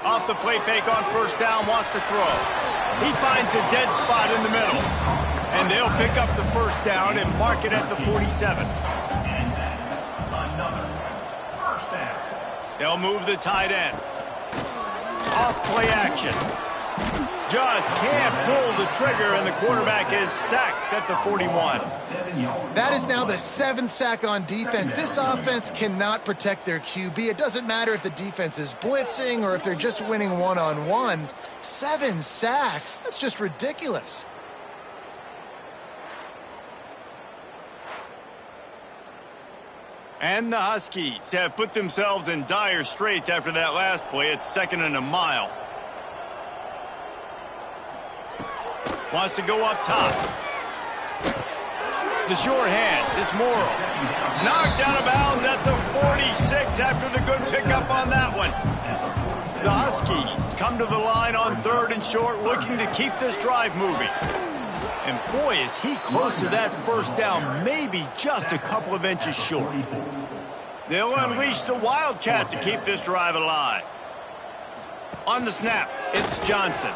Off the play fake on 1st down, wants to throw. He finds a dead spot in the middle. And they'll pick up the 1st down and mark it at the 47. They'll move the tight end. Off play action. Just can't pull the trigger, and the quarterback is sacked at the 41. That is now the 7th sack on defense. This offense cannot protect their QB. It doesn't matter if the defense is blitzing or if they're just winning one-on-one. 7 sacks? That's just ridiculous. And the Huskies have put themselves in dire straits after that last play. It's 2nd and a mile. Wants to go up top. The short hands, it's Morrow. Knocked out of bounds at the 46 after the good pickup on that one. The Huskies come to the line on 3rd and short, looking to keep this drive moving. And boy, is he close to that 1st down, maybe just a couple of inches short. They'll unleash the Wildcat to keep this drive alive. On the snap, it's Johnson.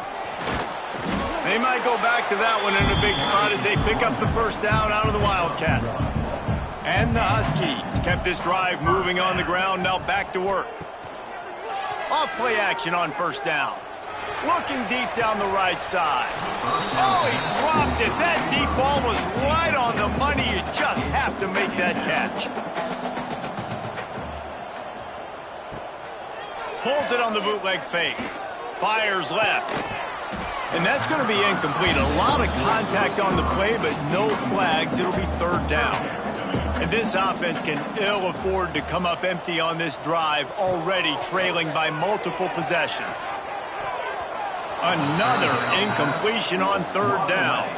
They might go back to that one in a big spot as they pick up the 1st down out of the Wildcat. And the Huskies kept this drive moving on the ground, now back to work. Off play action on 1st down. Looking deep down the right side. Oh, he dropped it. That deep ball was right on the money. You just have to make that catch. Pulls it on the bootleg fake. Fires left. And that's going to be incomplete. A lot of contact on the play, but no flags. It'll be 3rd down. And this offense can ill afford to come up empty on this drive, already trailing by multiple possessions. Another incompletion on 3rd down.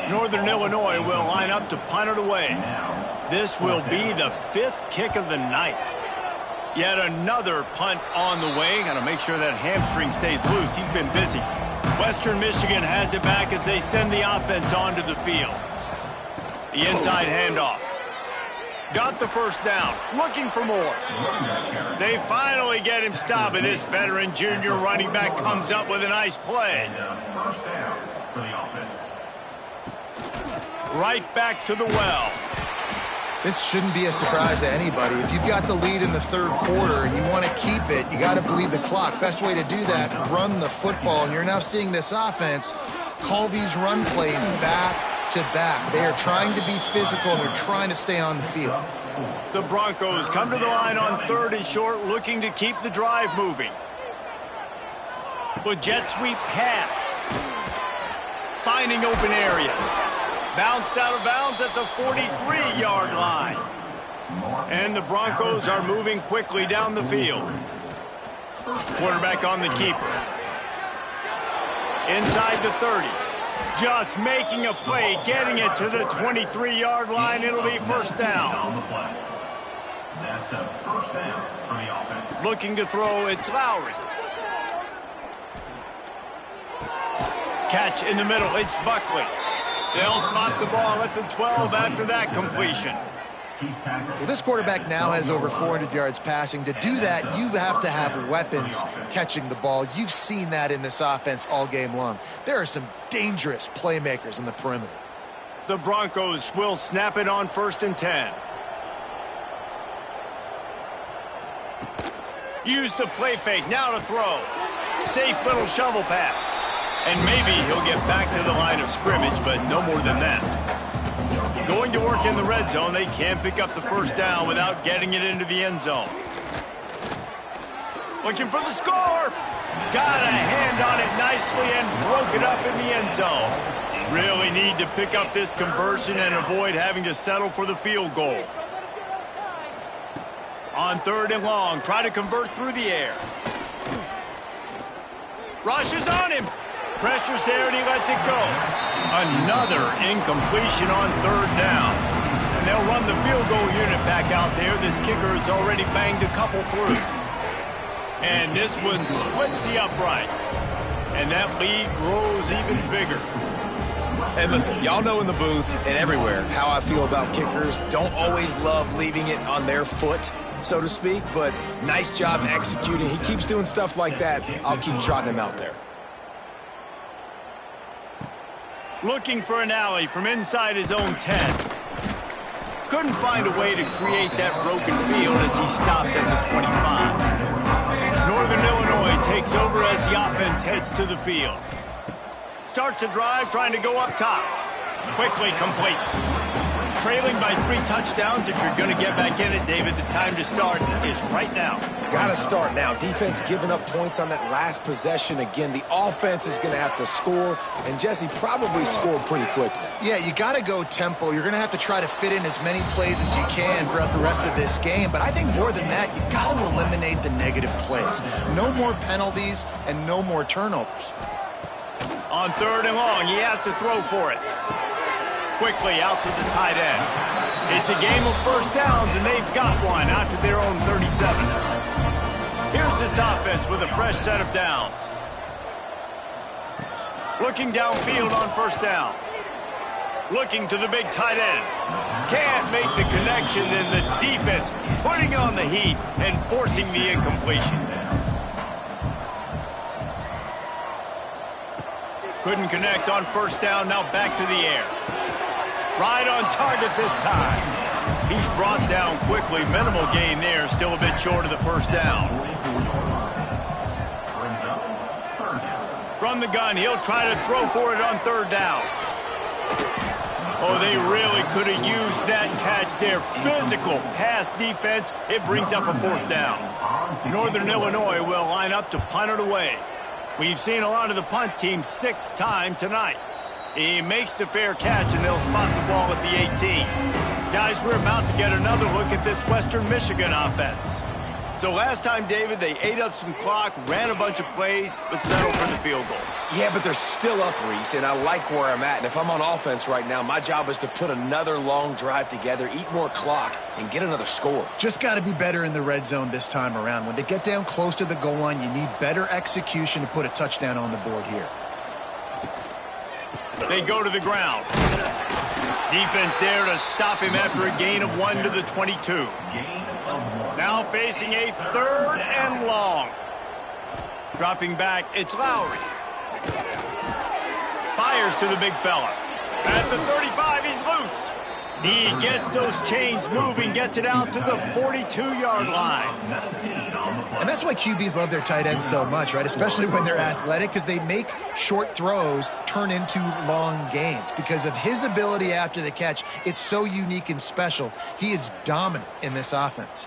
Northern Illinois will line up to punt it away. This will be the 5th kick of the night. Yet another punt on the way. Got to make sure that hamstring stays loose. He's been busy. Western Michigan has it back as they send the offense onto the field. The inside handoff. Got the 1st down. Looking for more. They finally get him stopped, and this veteran junior running back comes up with a nice play. Right back to the well. This shouldn't be a surprise to anybody. If you've got the lead in the 3rd quarter and you want to keep it, you got to bleed the clock. Best way to do that, run the football. And you're now seeing this offense call these run plays back to back. They are trying to be physical, and they're trying to stay on the field. The Broncos come to the line on 3rd and short, looking to keep the drive moving. With jet sweep pass. Finding open areas. Bounced out of bounds at the 43-yard line. And the Broncos are moving quickly down the field. Quarterback on the keeper. Inside the 30. Just making a play, getting it to the 23-yard line. It'll be first down. That's a first down for the offense. Looking to throw, it's Lowry. Catch in the middle, it's Buckley. They'll spot the ball at the 12 after that completion. Well, this quarterback now has over 400 yards passing. To do that, you have to have weapons catching the ball. You've seen that in this offense all game long. There are some dangerous playmakers in the perimeter. The Broncos will snap it on 1st and 10. Use the play fake, now to throw. Safe little shovel pass. And maybe he'll get back to the line of scrimmage, but no more than that. Going to work in the red zone, they can't pick up the first down without getting it into the end zone. Looking for the score. Got a hand on it nicely and broke it up in the end zone. Really need to pick up this conversion and avoid having to settle for the field goal. On 3rd and long, try to convert through the air. Rushes on him. Pressure's there and he lets it go. Another incompletion on 3rd down. And they'll run the field goal unit back out there. This kicker has already banged a couple through. And this one splits the uprights. And that lead grows even bigger. And listen, y'all know in the booth and everywhere how I feel about kickers. Don't always love leaving it on their foot, so to speak, but nice job executing. He keeps doing stuff like that. I'll keep trotting him out there. Looking for an alley from inside his own 10. Couldn't find a way to create that broken field as he stopped at the 25. Northern Illinois takes over as the offense heads to the field. Starts a drive trying to go up top. Quickly complete. Trailing by 3 touchdowns. If you're going to get back in it, David, the time to start is right now. Got to start now. Defense giving up points on that last possession. Again, the offense is going to have to score, and Jesse probably scored pretty quickly. Yeah, you got to go tempo. You're going to have to try to fit in as many plays as you can throughout the rest of this game. But I think more than that, you got to eliminate the negative plays. No more penalties and no more turnovers. On 3rd and long, he has to throw for it. Quickly out to the tight end. It's a game of first downs, and they've got one out to their own 37. Here's this offense with a fresh set of downs. Looking downfield on 1st down. Looking to the big tight end. Can't make the connection, and the defense putting on the heat and forcing the incompletion. Couldn't connect on 1st down, now back to the air. Right on target this time. He's brought down quickly. Minimal gain there. Still a bit short of the 1st down. From the gun, he'll try to throw for it on 3rd down. Oh, they really could have used that catch there. Physical pass defense. It brings up a 4th down. Northern Illinois will line up to punt it away. We've seen a lot of the punt team 6th time tonight. He makes the fair catch, and they'll spot the ball at the 18. Guys, we're about to get another look at this Western Michigan offense. So last time, David, they ate up some clock, ran a bunch of plays, but settled for the field goal. Yeah, but they're still up, Reese, and I like where I'm at. And if I'm on offense right now, my job is to put another long drive together, eat more clock, and get another score. Just got to be better in the red zone this time around. When they get down close to the goal line, you need better execution to put a touchdown on the board here. They go to the ground. Defense there to stop him after a gain of 1 to the 22. Now facing a 3rd and long. Dropping back, it's Lowry. Fires to the big fella. At the 35, he's loose. He gets those chains moving, gets it out to the 42-yard line. And that's why QBs love their tight ends so much, right? Especially when they're athletic, because they make short throws turn into long gains. Because of his ability after the catch, it's so unique and special. He is dominant in this offense.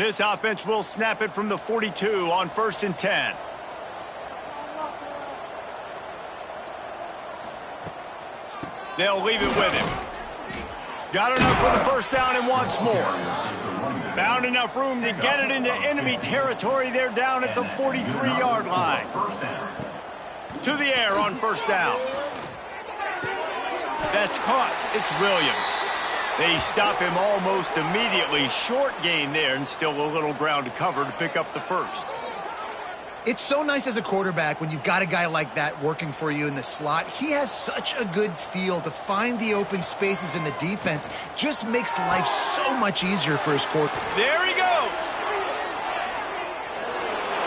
This offense will snap it from the 42 on 1st and 10. They'll leave it with him. Got enough for the first down and wants more. Found enough room to get it into enemy territory. They're down at the 43-yard line. To the air on 1st down. That's caught. It's Williams. They stop him almost immediately. Short gain there and still a little ground to cover to pick up the first. It's so nice as a quarterback when you've got a guy like that working for you in the slot. He has such a good feel to find the open spaces in the defense. Just makes life so much easier for his quarterback. There he goes.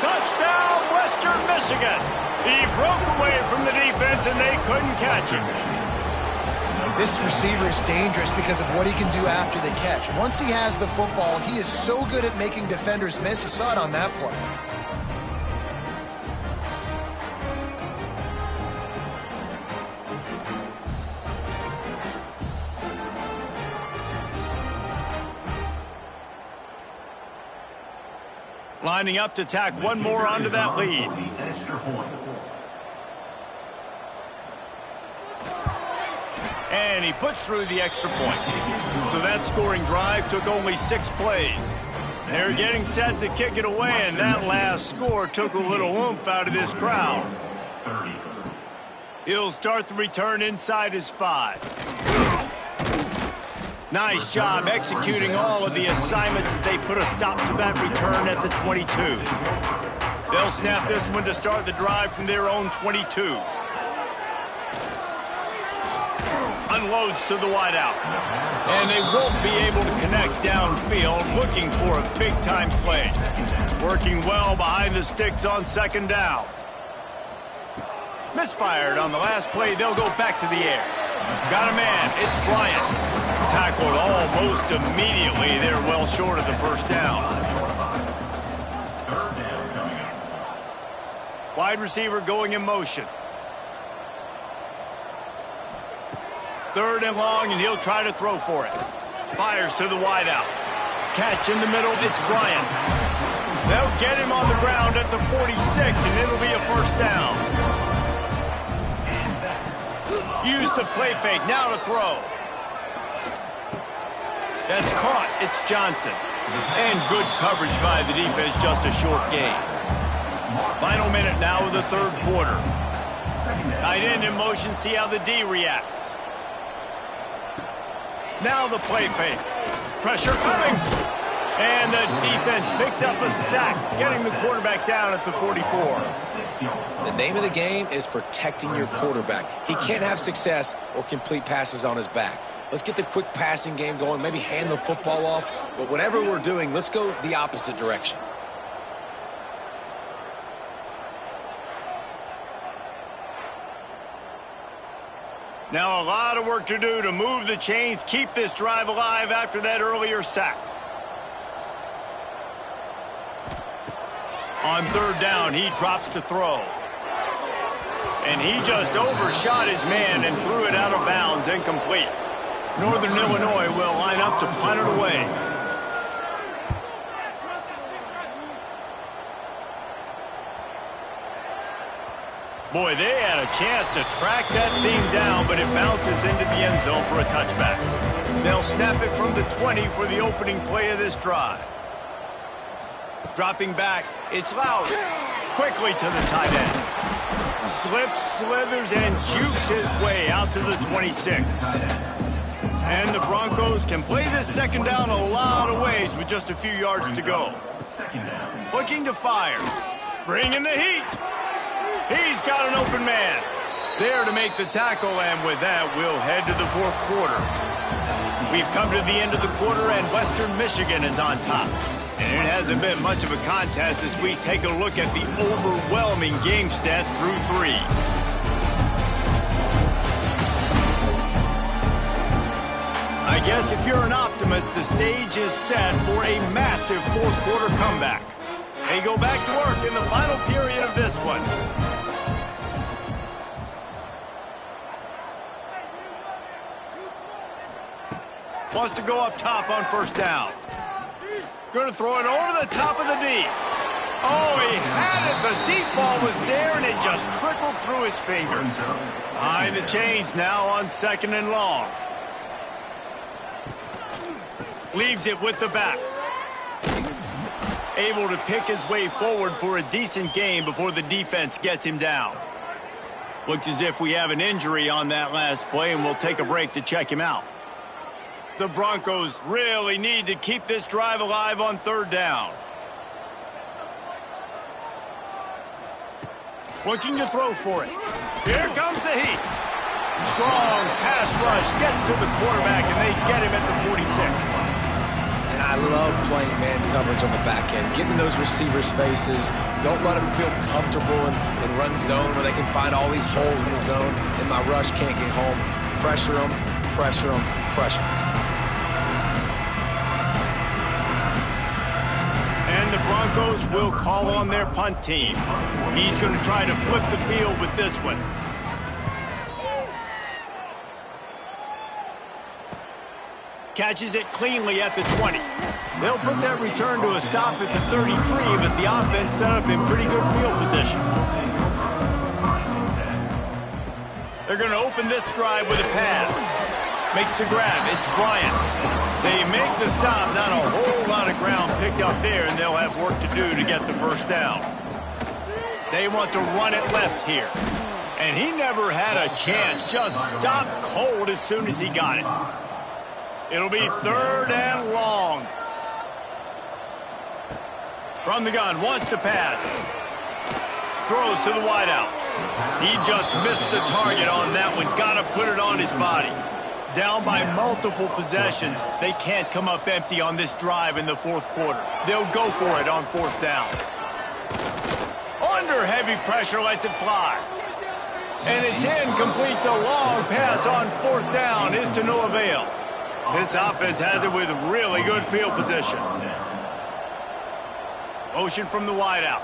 Touchdown, Western Michigan. He broke away from the defense and they couldn't catch him. This receiver is dangerous because of what he can do after the catch. Once he has the football, he is so good at making defenders miss. You saw it on that play. Lining up to tack one more onto that lead. And he puts through the extra point. So that scoring drive took only 6 plays. They're getting set to kick it away, and that last score took a little oomph out of this crowd. He'll start the return inside his 5. Nice job executing all of the assignments as they put a stop to that return at the 22. They'll snap this one to start the drive from their own 22. Unloads to the wideout. And they won't be able to connect downfield, looking for a big-time play. Working well behind the sticks on 2nd down. Misfired on the last play. They'll go back to the air. Got a man. It's Bryant. Tackled almost immediately. They're well short of the first down. Wide receiver going in motion. 3rd and long, and he'll try to throw for it. Fires to the wideout. Catch in the middle. It's Bryant. They'll get him on the ground at the 46, and it'll be a first down. Use the play fake. Now to throw. That's caught. It's Johnson. And good coverage by the defense, just a short gain. Final minute now of the 3rd quarter. Tight end in motion, see how the D reacts. Now the play fake. Pressure coming. And the defense picks up a sack, getting the quarterback down at the 44. The name of the game is protecting your quarterback. He can't have success or complete passes on his back. Let's get the quick passing game going, maybe hand the football off. But whatever we're doing, let's go the opposite direction. Now a lot of work to do to move the chains, keep this drive alive after that earlier sack. On 3rd down, he drops to throw. And he just overshot his man and threw it out of bounds, incomplete. Northern Illinois will line up to punt it away. Boy, they had a chance to track that thing down, but it bounces into the end zone for a touchback. They'll snap it from the 20 for the opening play of this drive. Dropping back, it's Lowry. Quickly to the tight end. Slips, slithers, and jukes his way out to the 26. And the Broncos can play this 2nd down a lot of ways with just a few yards to go. Looking to fire. Bringing the heat. He's got an open man. There to make the tackle, and with that, we'll head to the 4th quarter. We've come to the end of the quarter, and Western Michigan is on top. And it hasn't been much of a contest as we take a look at the overwhelming game stats through 3. I guess if you're an optimist, the stage is set for a massive 4th quarter comeback. They go back to work in the final period of this one. Wants to go up top on 1st down. Going to throw it over the top of the deep. Oh, he had it. The deep ball was there, and it just trickled through his fingers. Behind the chains now on 2nd and long. Leaves it with the back. Able to pick his way forward for a decent game before the defense gets him down. Looks as if we have an injury on that last play, and we'll take a break to check him out. The Broncos really need to keep this drive alive on 3rd down. Looking to throw for it. Here comes the heat. Strong pass rush gets to the quarterback, and they get him at the 46. And I love playing man coverage on the back end, getting those receivers' faces. Don't let them feel comfortable in run zone where they can find all these holes in the zone, and my rush can't get home. Pressure them, pressure them, pressure them. And the Broncos will call on their punt team. He's going to try to flip the field with this one. Catches it cleanly at the 20. They'll put that return to a stop at the 33, but the offense set up in pretty good field position. They're going to open this drive with a pass. Makes the grab. It's Bryant. They make the stop. Not a whole lot of ground picked up there, and they'll have work to do to get the first down. They want to run it left here. And he never had a chance. Just stopped cold as soon as he got it. It'll be 3rd and long. From the gun, wants to pass. Throws to the wideout. He just missed the target on that one. Got to put it on his body. Down by multiple possessions. They can't come up empty on this drive in the 4th quarter. They'll go for it on 4th down. Under heavy pressure, lets it fly. And it's incomplete. The long pass on 4th down is to no avail. This offense has it with really good field position. Motion from the wideout.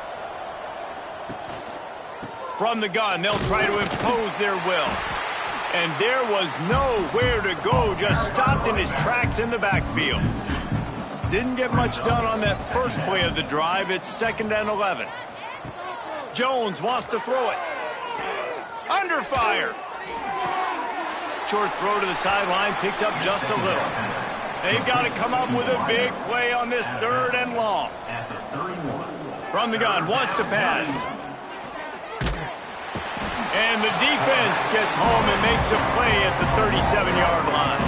From the gun, they'll try to impose their will. And there was nowhere to go, just stopped in his tracks in the backfield. Didn't get much done on that first play of the drive. It's 2nd and 11. Jones wants to throw it. Under fire. Short throw to the sideline, picks up just a little. They've got to come up with a big play on this 3rd and long. From the gun, wants to pass. And the defense gets home and makes a play at the 37-yard line.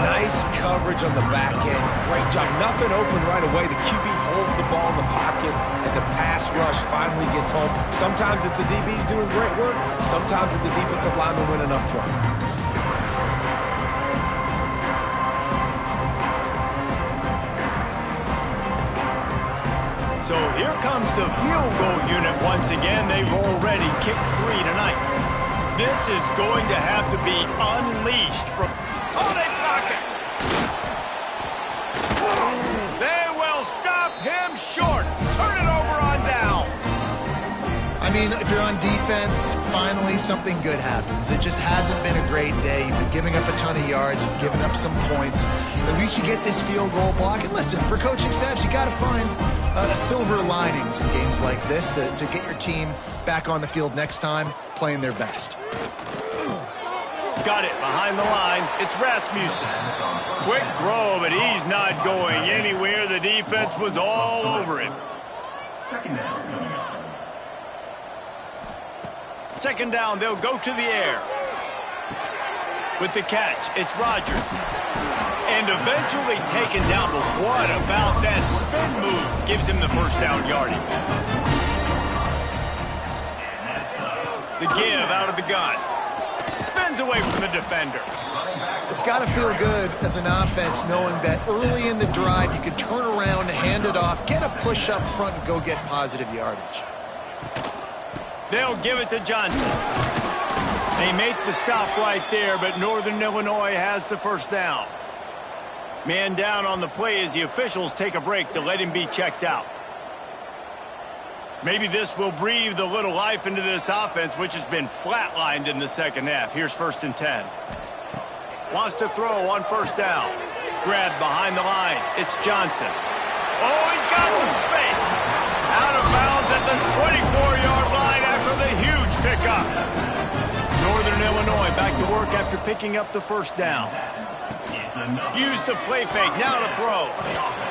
Nice coverage on the back end. Great job. Nothing open right away. The QB holds the ball in the pocket, and the pass rush finally gets home. Sometimes it's the DBs doing great work. Sometimes it's the defensive lineman winning up front. So here comes the field goal unit once again. They've already kicked 3 tonight. This is going to have to be unleashed from... Oh, they block it! They will stop him short. Turn it over on downs. I mean, if you're on defense, finally something good happens. It just hasn't been a great day. You've been giving up a ton of yards. You've given up some points. At least you get this field goal block. And listen, for coaching staffs, you got to find silver linings in games like this to get your team back on the field next time playing their best. Got it behind the line. It's Rasmussen. Quick throw, but he's not going anywhere. The defense was all over him. 2nd down coming up. 2nd down, they'll go to the air. With the catch, it's Rodgers. And eventually taken down, but what about that spin move? Gives him the first down yardage. The give out of the gun. Spins away from the defender. It's got to feel good as an offense knowing that early in the drive you can turn around, hand it off, get a push up front, and go get positive yardage. They'll give it to Johnson. They make the stop right there, but Northern Illinois has the first down. Man down on the play as the officials take a break to let him be checked out. Maybe this will breathe a little life into this offense, which has been flatlined in the 2nd half. Here's 1st and 10. Wants to throw on 1st down. Grabbed behind the line. It's Johnson. Oh, he's got some space. Out of bounds at the 24-yard line after the huge pickup. Northern Illinois back to work after picking up the first down. Use the play fake, now to throw.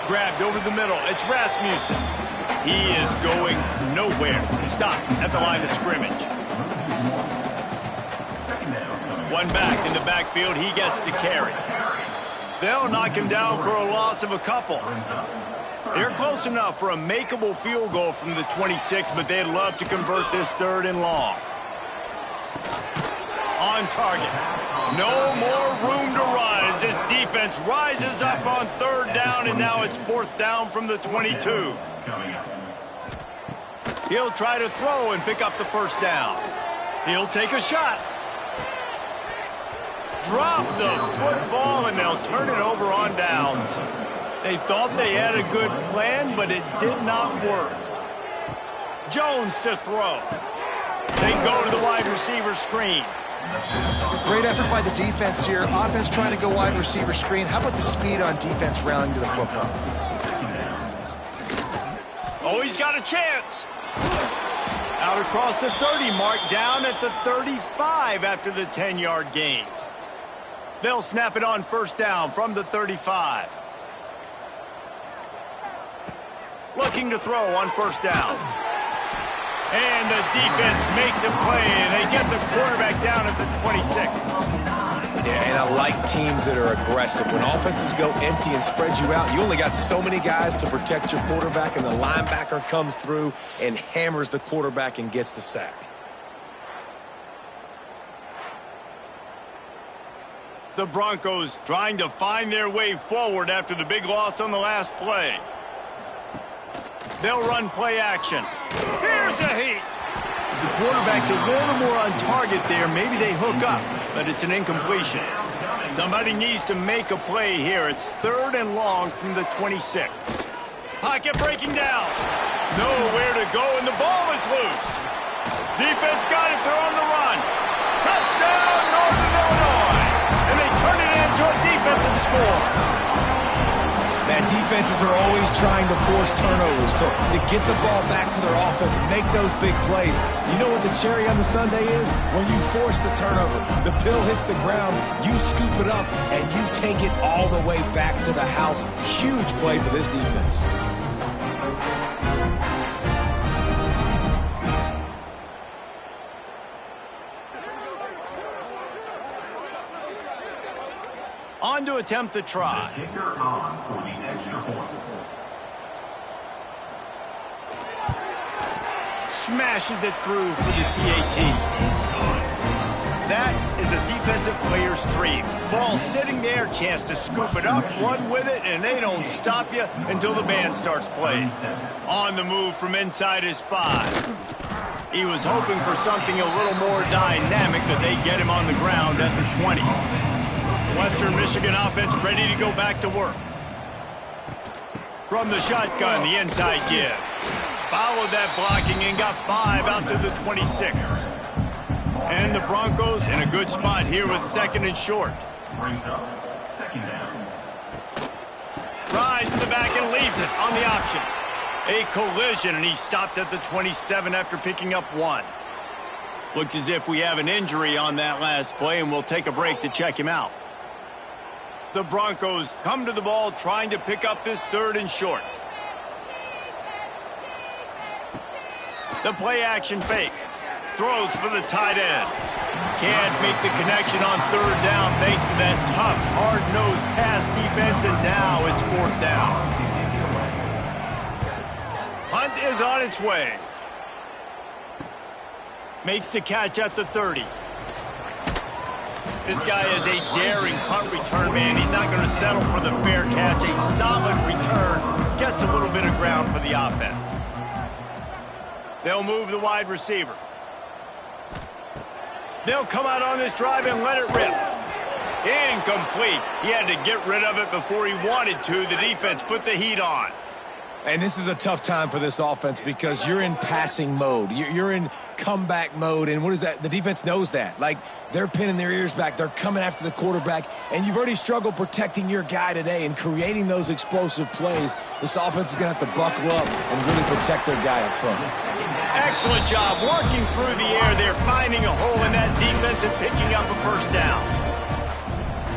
Grabbed over the middle, it's Rasmussen. He is going nowhere. Stop at the line of scrimmage. One back in the backfield, he gets to carry. They'll knock him down for a loss of a couple. They're close enough for a makeable field goal from the 26, but they'd love to convert this 3rd and long. On target. No more room to run as this defense rises up on 3rd down, and now it's 4th down from the 22. He'll try to throw and pick up the first down. He'll take a shot. Drop the football, and they'll turn it over on downs. They thought they had a good plan, but it did not work. Jones to throw. They go to the wide receiver screen. Great effort by the defense here. Offense trying to go wide receiver screen. How about the speed on defense rallying to the football? Oh, he's got a chance. Out across the 30 mark, down at the 35 after the 10-yard gain. They'll snap it on first down from the 35. Looking to throw on first down. And the defense makes a play, and they get the quarterback down at the 26. Yeah, and I like teams that are aggressive. When offenses go empty and spread you out, you only got so many guys to protect your quarterback, and the linebacker comes through and hammers the quarterback and gets the sack. The Broncos trying to find their way forward after the big loss on the last play. They'll run play action. Here's a heat. If the quarterback's a little more on target there, maybe they hook up, but it's an incompletion. Somebody needs to make a play here. It's 3rd and long from the 26. Pocket breaking down. Nowhere to go, and the ball is loose. Defense got it. They're on the run. Touchdown, Northern Illinois. And they turn it into a defensive score. Man, defenses are always trying to force turnovers to get the ball back to their offense, make those big plays. You know what the cherry on the sundae is? When you force the turnover, the pill hits the ground, you scoop it up, and you take it all the way back to the house. Huge play for this defense. On to attempt the try. The kicker on for the extra point. Smashes it through for the PAT. That is a defensive player's dream. Ball sitting there, chance to scoop it up, run with it, and they don't stop you until the band starts playing. On the move from inside his 5. He was hoping for something a little more dynamic, but they get him on the ground at the 20. Western Michigan offense ready to go back to work. From the shotgun, the inside give. Followed that blocking and got 5 out to the 26. And the Broncos in a good spot here with 2nd and short. Brings up 2nd down. Rides the back and leaves it on the option. A collision, and he stopped at the 27 after picking up 1. Looks as if we have an injury on that last play, and we'll take a break to check him out. The Broncos come to the ball trying to pick up this 3rd and short. The play action fake. Throws for the tight end. Can't make the connection on 3rd down thanks to that tough, hard-nosed pass defense, and now it's 4th down. Hunt is on its way. Makes the catch at the 30. This guy is a daring punt return man. He's not going to settle for the fair catch. A solid return. Gets a little bit of ground for the offense. They'll move the wide receiver. They'll come out on this drive and let it rip. Incomplete. He had to get rid of it before he wanted to. The defense put the heat on. And this is a tough time for this offense because you're in passing mode. You're in comeback mode. And what is that? The defense knows that. Like, they're pinning their ears back. They're coming after the quarterback. And you've already struggled protecting your guy today and creating those explosive plays. This offense is going to have to buckle up and really protect their guy up front. Excellent job working through the air. They're finding a hole in that defense and picking up a first down.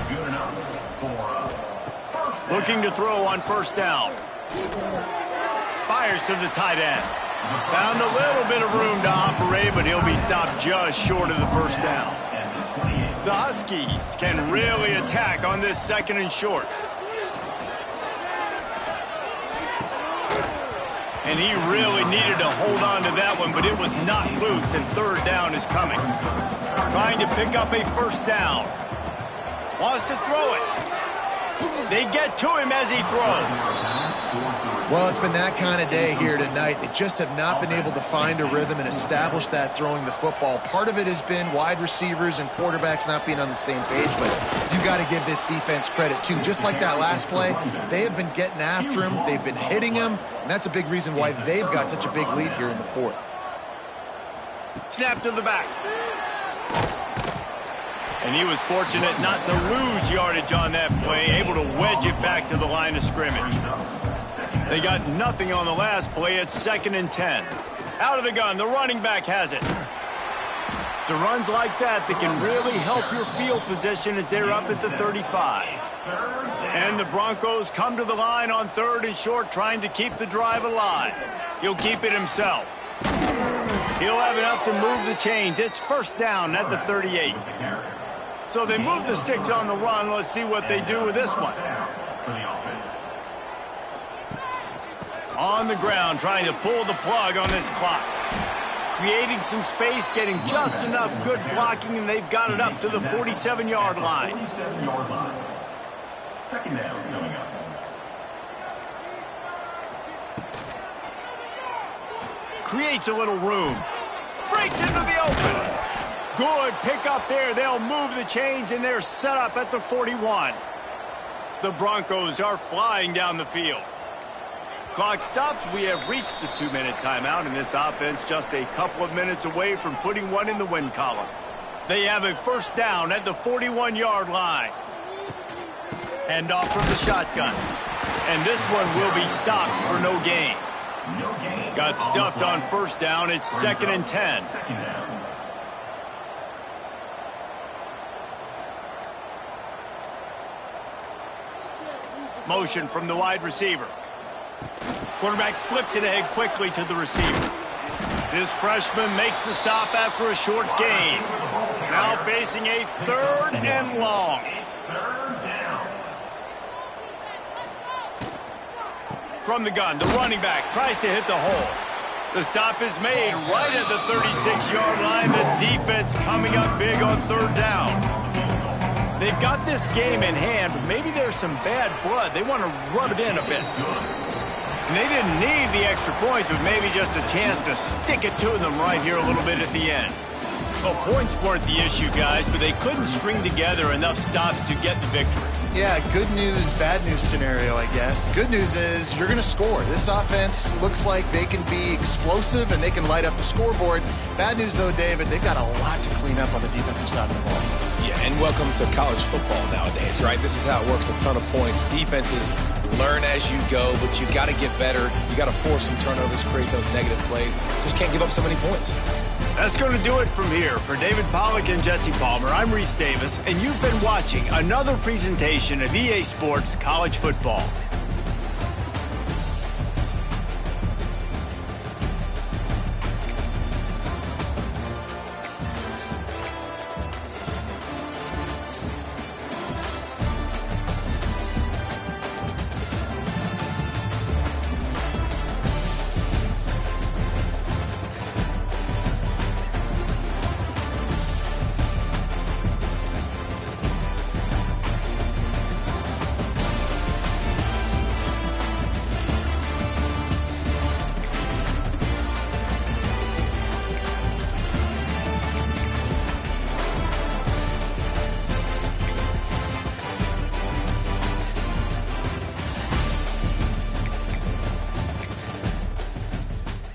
Good enough for Looking to throw on first down. Fires to the tight end. Found a little bit of room to operate, but he'll be stopped just short of the first down. The Huskies can really attack on this second and short. And he really needed to hold on to that one, but it was not loose, and third down is coming. Trying to pick up a first down. Wants to throw it. They get to him as he throws. Well, it's been that kind of day here tonight. They just have not been able to find a rhythm and establish that throwing the football. Part of it has been wide receivers and quarterbacks not being on the same page, but you got to give this defense credit too. Just like that last play, they have been getting after him. They've been hitting him, and that's a big reason why they've got such a big lead here in the fourth. Snap to the back. And he was fortunate not to lose yardage on that play, able to wedge it back to the line of scrimmage. They got nothing on the last play. It's 2nd and 10. Out of the gun, the running back has it. It's runs like that that can really help your field position as they're up at the 35. And the Broncos come to the line on 3rd and short, trying to keep the drive alive. He'll keep it himself. He'll have enough to move the chains. It's first down at the 38. So they move the sticks on the run. Let's see what they do with this one. On the ground, trying to pull the plug on this clock. Creating some space, getting just enough good blocking, and they've got it up to the 47-yard line. 47-yard line. Second down coming up. Creates a little room. Breaks into the open. Good pick up there. They'll move the chains, and they're set up at the 41. The Broncos are flying down the field. Clock stops. We have reached the 2-minute timeout, and this offense just a couple of minutes away from putting one in the win column. They have a first down at the 41-yard line. Hand off from the shotgun. And this one will be stopped for no gain. Got stuffed on first down. It's 2nd and 10. Motion from the wide receiver. Quarterback flips it ahead quickly to the receiver. This freshman makes the stop after a short gain. Now facing a 3rd and long. From the gun, the running back tries to hit the hole. The stop is made right at the 36-yard line. The defense coming up big on 3rd down. They've got this game in hand, but maybe there's some bad blood. They want to rub it in a bit. And they didn't need the extra points, but maybe just a chance to stick it to them right here a little bit at the end. Well, points weren't the issue, guys, but they couldn't string together enough stops to get the victory. Yeah, good news, bad news scenario, I guess. Good news is you're going to score. This offense looks like they can be explosive and they can light up the scoreboard. Bad news, though, David, they've got a lot to clean up on the defensive side of the ball. Yeah, and welcome to college football nowadays, right? This is how it works, a ton of points. Defenses learn as you go, but you've got to get better. You got to force some turnovers, create those negative plays. Just can't give up so many points. That's going to do it from here. For David Pollack and Jesse Palmer, I'm Reese Davis, and you've been watching another presentation of EA Sports College Football.